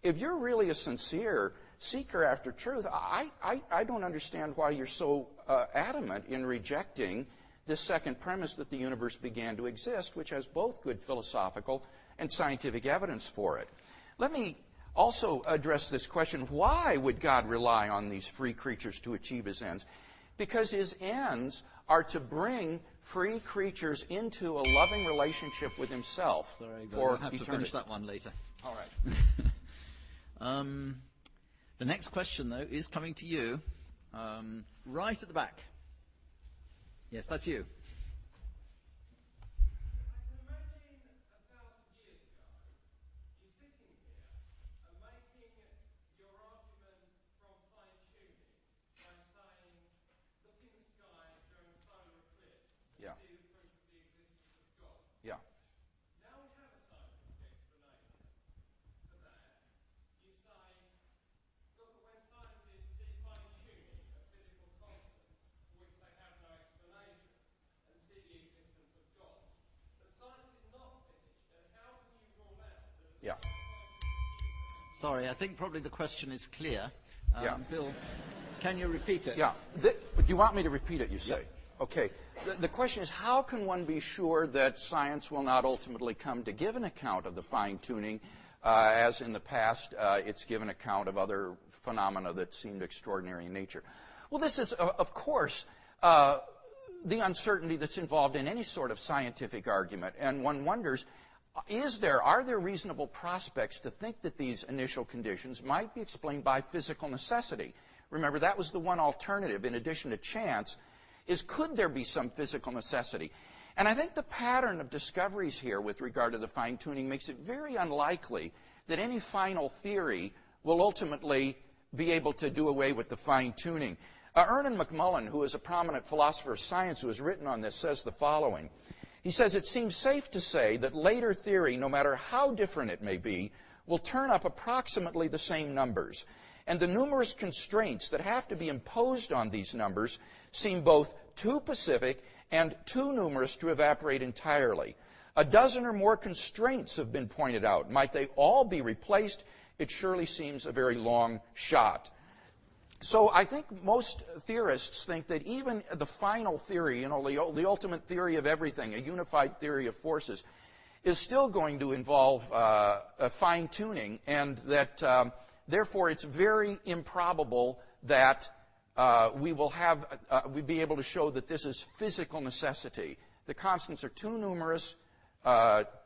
if you're really a sincere seeker after truth, I don't understand why you're so adamant in rejecting this second premise that the universe began to exist, which has both good philosophical and scientific evidence for it. Let me also address this question: why would God rely on these free creatures to achieve his ends? Because his ends are to bring free creatures into a loving relationship with himself. Sorry, for we'll have eternity. to finish that one later. All right. The next question, though, is coming to you, right at the back. Yes, that's you. Yeah. Sorry, I think probably the question is clear. Yeah. Bill, can you repeat it? Yeah. Do you want me to repeat it, you say? Yep. Okay. The question is, how can one be sure that science will not ultimately come to give an account of the fine-tuning, as in the past it's given account of other phenomena that seemed extraordinary in nature? Well, this is, of course, the uncertainty that's involved in any sort of scientific argument. And one wonders, are there reasonable prospects to think that these initial conditions might be explained by physical necessity? Remember, that was the one alternative, in addition to chance, is could there be some physical necessity? And I think the pattern of discoveries here with regard to the fine-tuning makes it very unlikely that any final theory will ultimately be able to do away with the fine-tuning. Ernan McMullen, who is a prominent philosopher of science who has written on this, says the following. He says, it seems safe to say that later theory, no matter how different it may be, will turn up approximately the same numbers. And the numerous constraints that have to be imposed on these numbers seem both too specific and too numerous to evaporate entirely. A dozen or more constraints have been pointed out. Might they all be replaced? It surely seems a very long shot. So I think most theorists think that even the final theory, the ultimate theory of everything, a unified theory of forces, is still going to involve a fine-tuning, and that therefore it's very improbable that we'd be able to show that this is physical necessity. The constants are too numerous,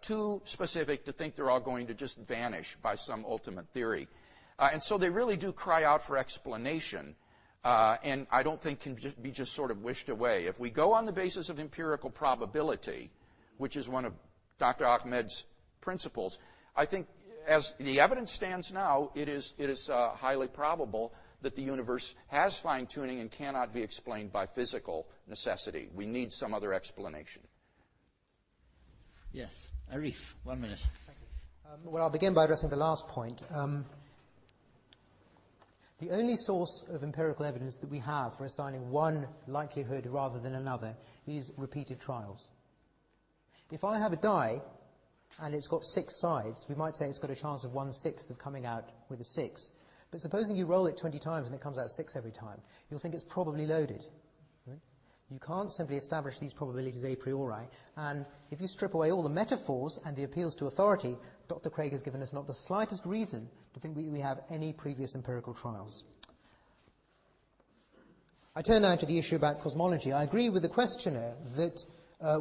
too specific to think they're all going to just vanish by some ultimate theory. And so they really do cry out for explanation, and I don't think can be just sort of wished away. If we go on the basis of empirical probability, which is one of Dr. Ahmed's principles, I think as the evidence stands now, it is highly probable that the universe has fine-tuning and cannot be explained by physical necessity. We need some other explanation. Yes. Arif, 1 minute. Thank you. Well, I'll begin by addressing the last point. The only source of empirical evidence that we have for assigning one likelihood rather than another is repeated trials. If I have a die and it's got 6 sides, we might say it's got a chance of 1/6 of coming out with a 6. But supposing you roll it 20 times and it comes out 6 every time, you'll think it's probably loaded. Right? You can't simply establish these probabilities a priori. And if you strip away all the metaphors and the appeals to authority, Dr. Craig has given us not the slightest reason to think we have any previous empirical trials. I turn now to the issue about cosmology. I agree with the questioner that,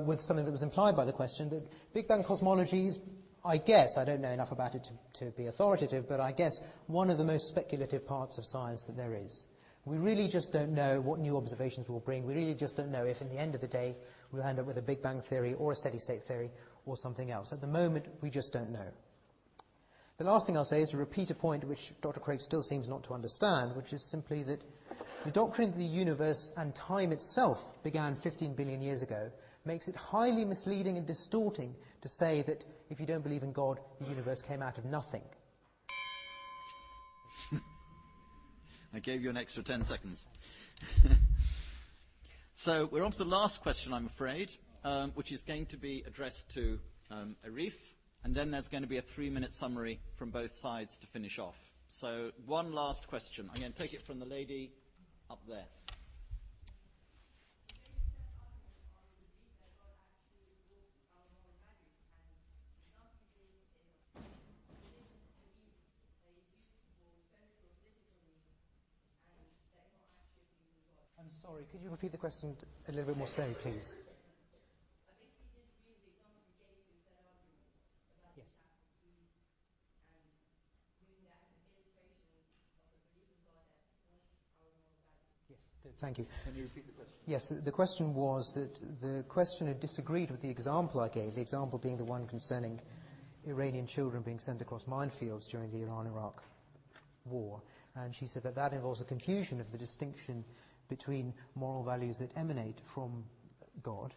with something that was implied by the question, that Big Bang cosmology is, I guess, I don't know enough about it to be authoritative, but I guess one of the most speculative parts of science that there is. We really just don't know what new observations will bring. We really just don't know if, in the end of the day, we'll end up with a Big Bang theory or a steady-state theory or something else. At the moment, we just don't know. The last thing I'll say is to repeat a point which Dr. Craig still seems not to understand, which is simply that the doctrine that the universe and time itself began 15 billion years ago makes it highly misleading and distorting to say that if you don't believe in God, the universe came out of nothing. I gave you an extra 10 seconds. So we're on to the last question, I'm afraid, which is going to be addressed to Arif, and then there's going to be a 3-minute summary from both sides to finish off. So one last question. I'm going to take it from the lady up there. I'm sorry, could you repeat the question a little bit more slowly, please? Yes. Yes, good, thank you. Can you repeat the question? Yes, the question was that the questioner disagreed with the example I gave, the example being the one concerning Iranian children being sent across minefields during the Iran-Iraq war. And she said that that involves a confusion of the distinction between moral values that emanate from God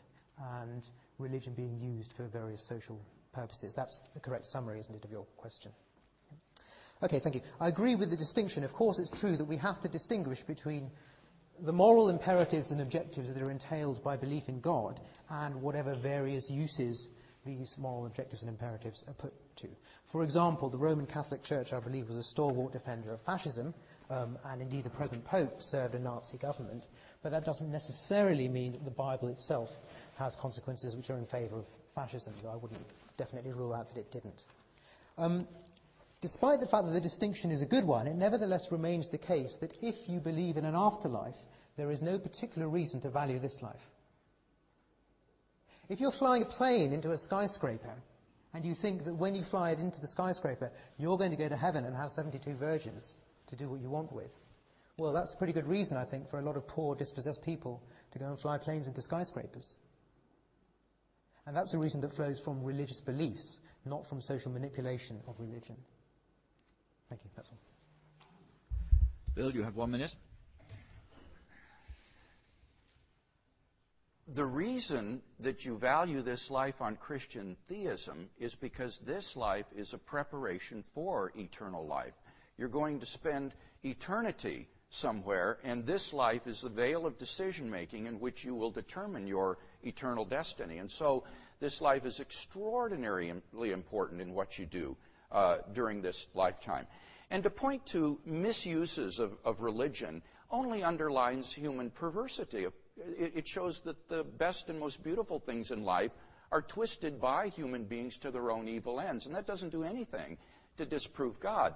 and religion being used for various social purposes. That's the correct summary, isn't it, of your question? Okay, thank you. I agree with the distinction. Of course, it's true that we have to distinguish between the moral imperatives and objectives that are entailed by belief in God and whatever various uses these moral objectives and imperatives are put to. For example, the Roman Catholic Church, I believe, was a stalwart defender of fascism, and indeed the present Pope served a Nazi government, but that doesn't necessarily mean that the Bible itself has consequences which are in favour of fascism, though I wouldn't definitely rule out that it didn't. Despite the fact that the distinction is a good one, it nevertheless remains the case that if you believe in an afterlife, there is no particular reason to value this life. If you're flying a plane into a skyscraper, and you think that when you fly it into the skyscraper, you're going to go to heaven and have 72 virgins to do what you want with, well, that's a pretty good reason, I think, for a lot of poor, dispossessed people to go and fly planes into skyscrapers. And that's a reason that flows from religious beliefs, not from social manipulation of religion. Thank you. That's all. Bill, you have 1 minute. The reason that you value this life on Christian theism is because this life is a preparation for eternal life. You're going to spend eternity somewhere, and this life is the veil of decision-making in which you will determine your eternal destiny. And so this life is extraordinarily important in what you do during this lifetime. And to point to misuses of religion only underlines human perversity. It shows that the best and most beautiful things in life are twisted by human beings to their own evil ends, and that doesn't do anything to disprove God.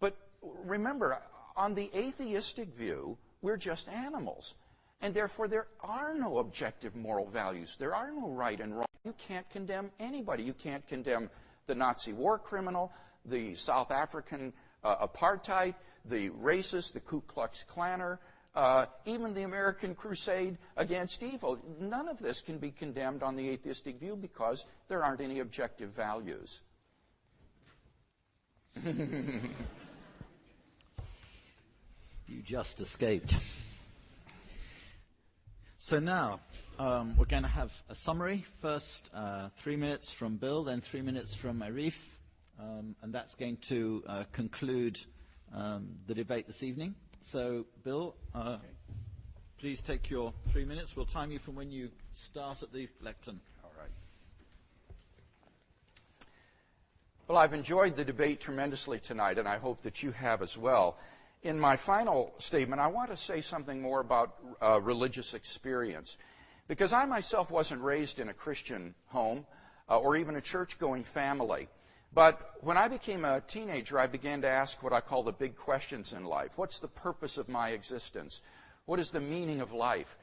But remember, on the atheistic view, we're just animals, and therefore there are no objective moral values. There are no right and wrong. You can't condemn anybody. You can't condemn the Nazi war criminal, the South African apartheid, the racist, the Ku Klux Klanner, even the American crusade against evil. None of this can be condemned on the atheistic view because there aren't any objective values. You just escaped. So now, we're going to have a summary. First, 3 minutes from Bill, then 3 minutes from Arif, and that's going to conclude the debate this evening. So, Bill, please take your 3 minutes. We'll time you from when you start at the lectern. All right. Well, I've enjoyed the debate tremendously tonight, and I hope that you have as well. In my final statement, I want to say something more about religious experience, because I myself wasn't raised in a Christian home or even a church-going family. But when I became a teenager, I began to ask what I call the big questions in life. What's the purpose of my existence? What is the meaning of life?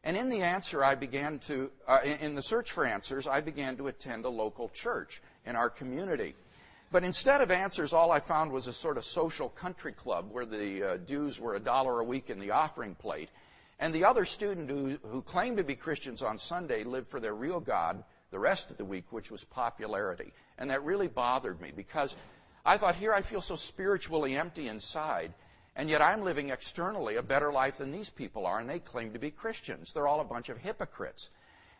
And in the answer, in the search for answers, I began to attend a local church in our community. But instead of answers, all I found was a sort of social country club where the dues were $1 a week in the offering plate. And the other student who claimed to be Christians on Sunday lived for their real God the rest of the week, which was popularity. And that really bothered me because I thought, here I feel so spiritually empty inside, and yet I'm living externally a better life than these people are, and they claim to be Christians. They're all a bunch of hypocrites.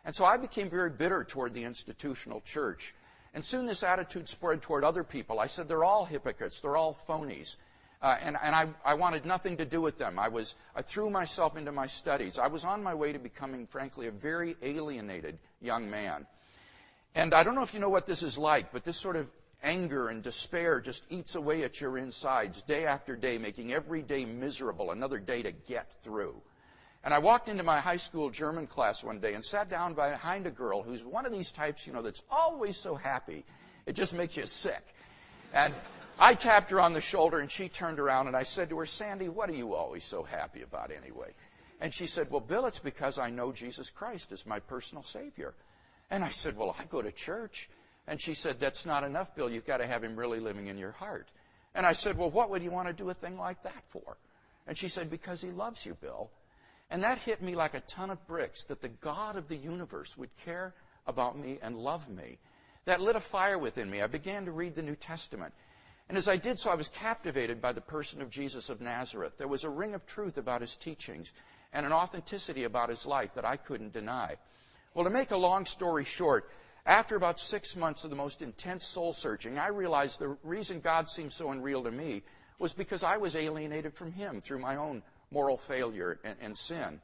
And so I became very bitter toward the institutional church. And soon this attitude spread toward other people. I said, they're all hypocrites. They're all phonies. And I wanted nothing to do with them. I threw myself into my studies. I was on my way to becoming, frankly, a very alienated young man. And I don't know if you know what this is like, but this sort of anger and despair just eats away at your insides day after day, making every day miserable, another day to get through. And I walked into my high school German class one day and sat down behind a girl who's one of these types, that's always so happy. It just makes you sick. And I tapped her on the shoulder, and she turned around, and I said to her, Sandy, what are you always so happy about anyway? And she said, well, Bill, it's because I know Jesus Christ as my personal Savior. And I said, well, I go to church. And she said, that's not enough, Bill. You've got to have him really living in your heart. And I said, well, what would you want to do a thing like that for? And she said, because he loves you, Bill. And that hit me like a ton of bricks, that the God of the universe would care about me and love me. That lit a fire within me. I began to read the New Testament. And as I did so, I was captivated by the person of Jesus of Nazareth. There was a ring of truth about his teachings and an authenticity about his life that I couldn't deny. Well, to make a long story short, after about 6 months of the most intense soul-searching, I realized the reason God seemed so unreal to me was because I was alienated from him through my own moral failure and sin.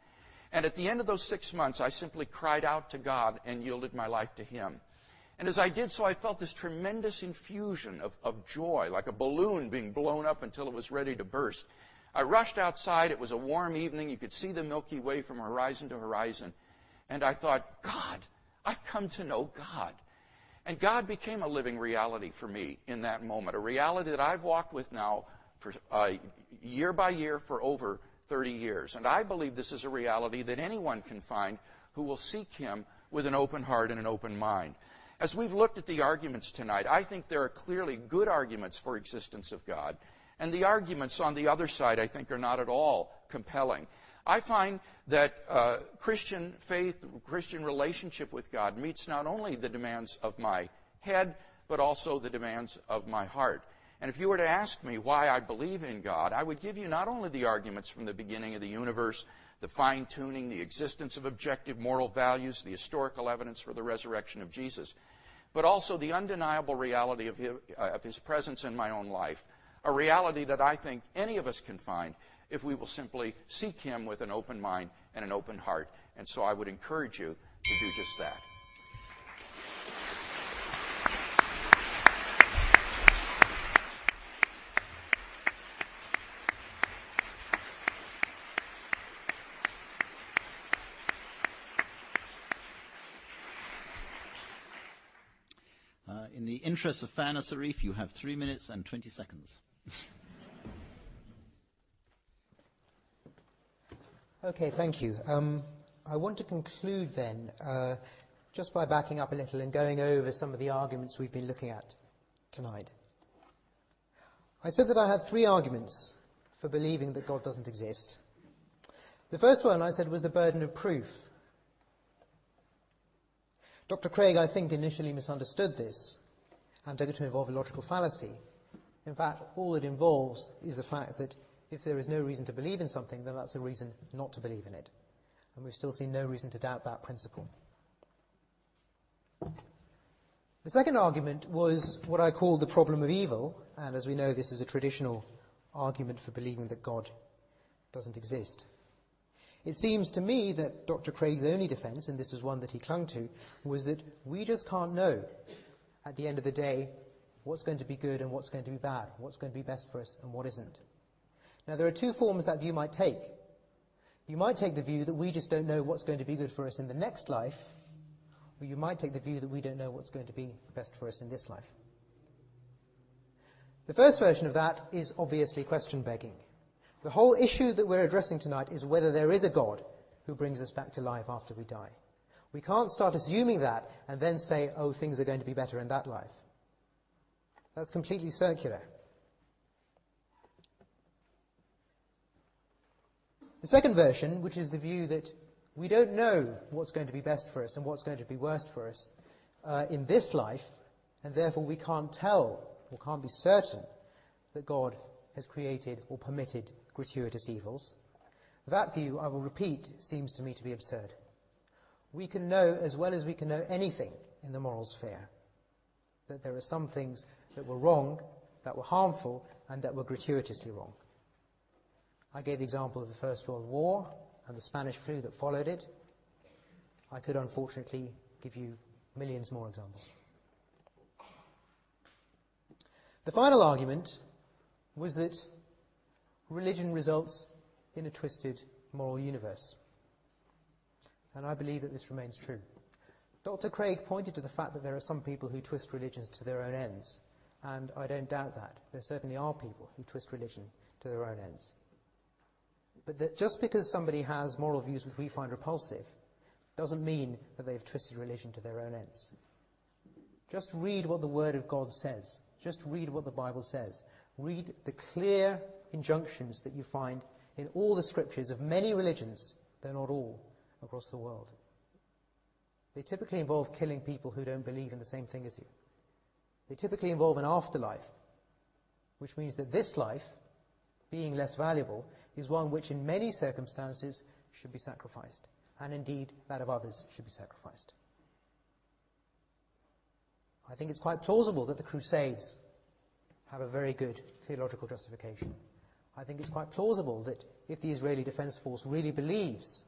And at the end of those 6 months, I simply cried out to God and yielded my life to him. And as I did so, I felt this tremendous infusion of joy, like a balloon being blown up until it was ready to burst. I rushed outside. It was a warm evening. You could see the Milky Way from horizon to horizon. And I thought, God, I've come to know God. And God became a living reality for me in that moment, a reality that I've walked with now for year by year for over 30 years. And I believe this is a reality that anyone can find who will seek him with an open heart and an open mind. As we've looked at the arguments tonight, I think there are clearly good arguments for existence of God. And the arguments on the other side, I think, are not at all compelling. I find that Christian faith, Christian relationship with God meets not only the demands of my head, but also the demands of my heart. And if you were to ask me why I believe in God, I would give you not only the arguments from the beginning of the universe, the fine-tuning, the existence of objective moral values, the historical evidence for the resurrection of Jesus, but also the undeniable reality of his presence in my own life, a reality that I think any of us can find if we will simply seek him with an open mind and an open heart. And so I would encourage you to do just that. In the interest of fairness, Arif, you have 3 minutes and 20 seconds. Okay, thank you. I want to conclude then just by backing up a little and going over some of the arguments we've been looking at tonight. I said that I had 3 arguments for believing that God doesn't exist. The first one I said was the burden of proof. Dr. Craig, I think, initially misunderstood this and took it to involve a logical fallacy. In fact, all it involves is the fact that if there is no reason to believe in something, then that's a reason not to believe in it. And we've still seen no reason to doubt that principle. The second argument was what I called the problem of evil, and as we know, this is a traditional argument for believing that God doesn't exist. It seems to me that Dr. Craig's only defense, and this is one that he clung to, was that we just can't know at the end of the day what's going to be good and what's going to be bad, what's going to be best for us and what isn't. Now, there are 2 forms that view might take. You might take the view that we just don't know what's going to be good for us in the next life, or you might take the view that we don't know what's going to be best for us in this life. The first version of that is obviously question-begging. The whole issue that we're addressing tonight is whether there is a God who brings us back to life after we die. We can't start assuming that and then say, oh, things are going to be better in that life. That's completely circular. The second version, which is the view that we don't know what's going to be best for us and what's going to be worst for us in this life, and therefore we can't tell or can't be certain that God has created or permitted gratuitous evils. That view, I will repeat, seems to me to be absurd. We can know, as well as we can know anything in the moral sphere, that there are some things that were wrong, that were harmful, and that were gratuitously wrong. I gave the example of the First World War and the Spanish flu that followed it. I could unfortunately give you millions more examples. The final argument was that religion results in a twisted moral universe. And I believe that this remains true. Dr. Craig pointed to the fact that there are some people who twist religions to their own ends. And I don't doubt that. There certainly are people who twist religion to their own ends. But that just because somebody has moral views which we find repulsive doesn't mean that they've twisted religion to their own ends. Just read what the Word of God says. Just read what the Bible says. Read the clear injunctions that you find in all the scriptures of many religions, though not all, across the world. They typically involve killing people who don't believe in the same thing as you. They typically involve an afterlife, which means that this life, being less valuable, is one which in many circumstances should be sacrificed, and indeed that of others should be sacrificed. I think it's quite plausible that the Crusades have a very good theological justification. I think it's quite plausible that if the Israeli Defense Force really believes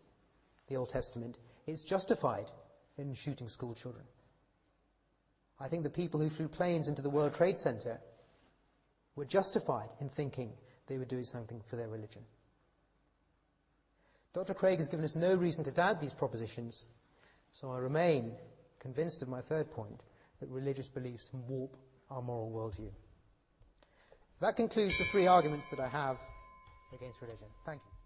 the Old Testament, it's justified in shooting school children. I think the people who flew planes into the World Trade Center were justified in thinking they were doing something for their religion. Dr. Craig has given us no reason to doubt these propositions, so I remain convinced of my third point, that religious beliefs warp our moral worldview. That concludes the 3 arguments that I have against religion. Thank you.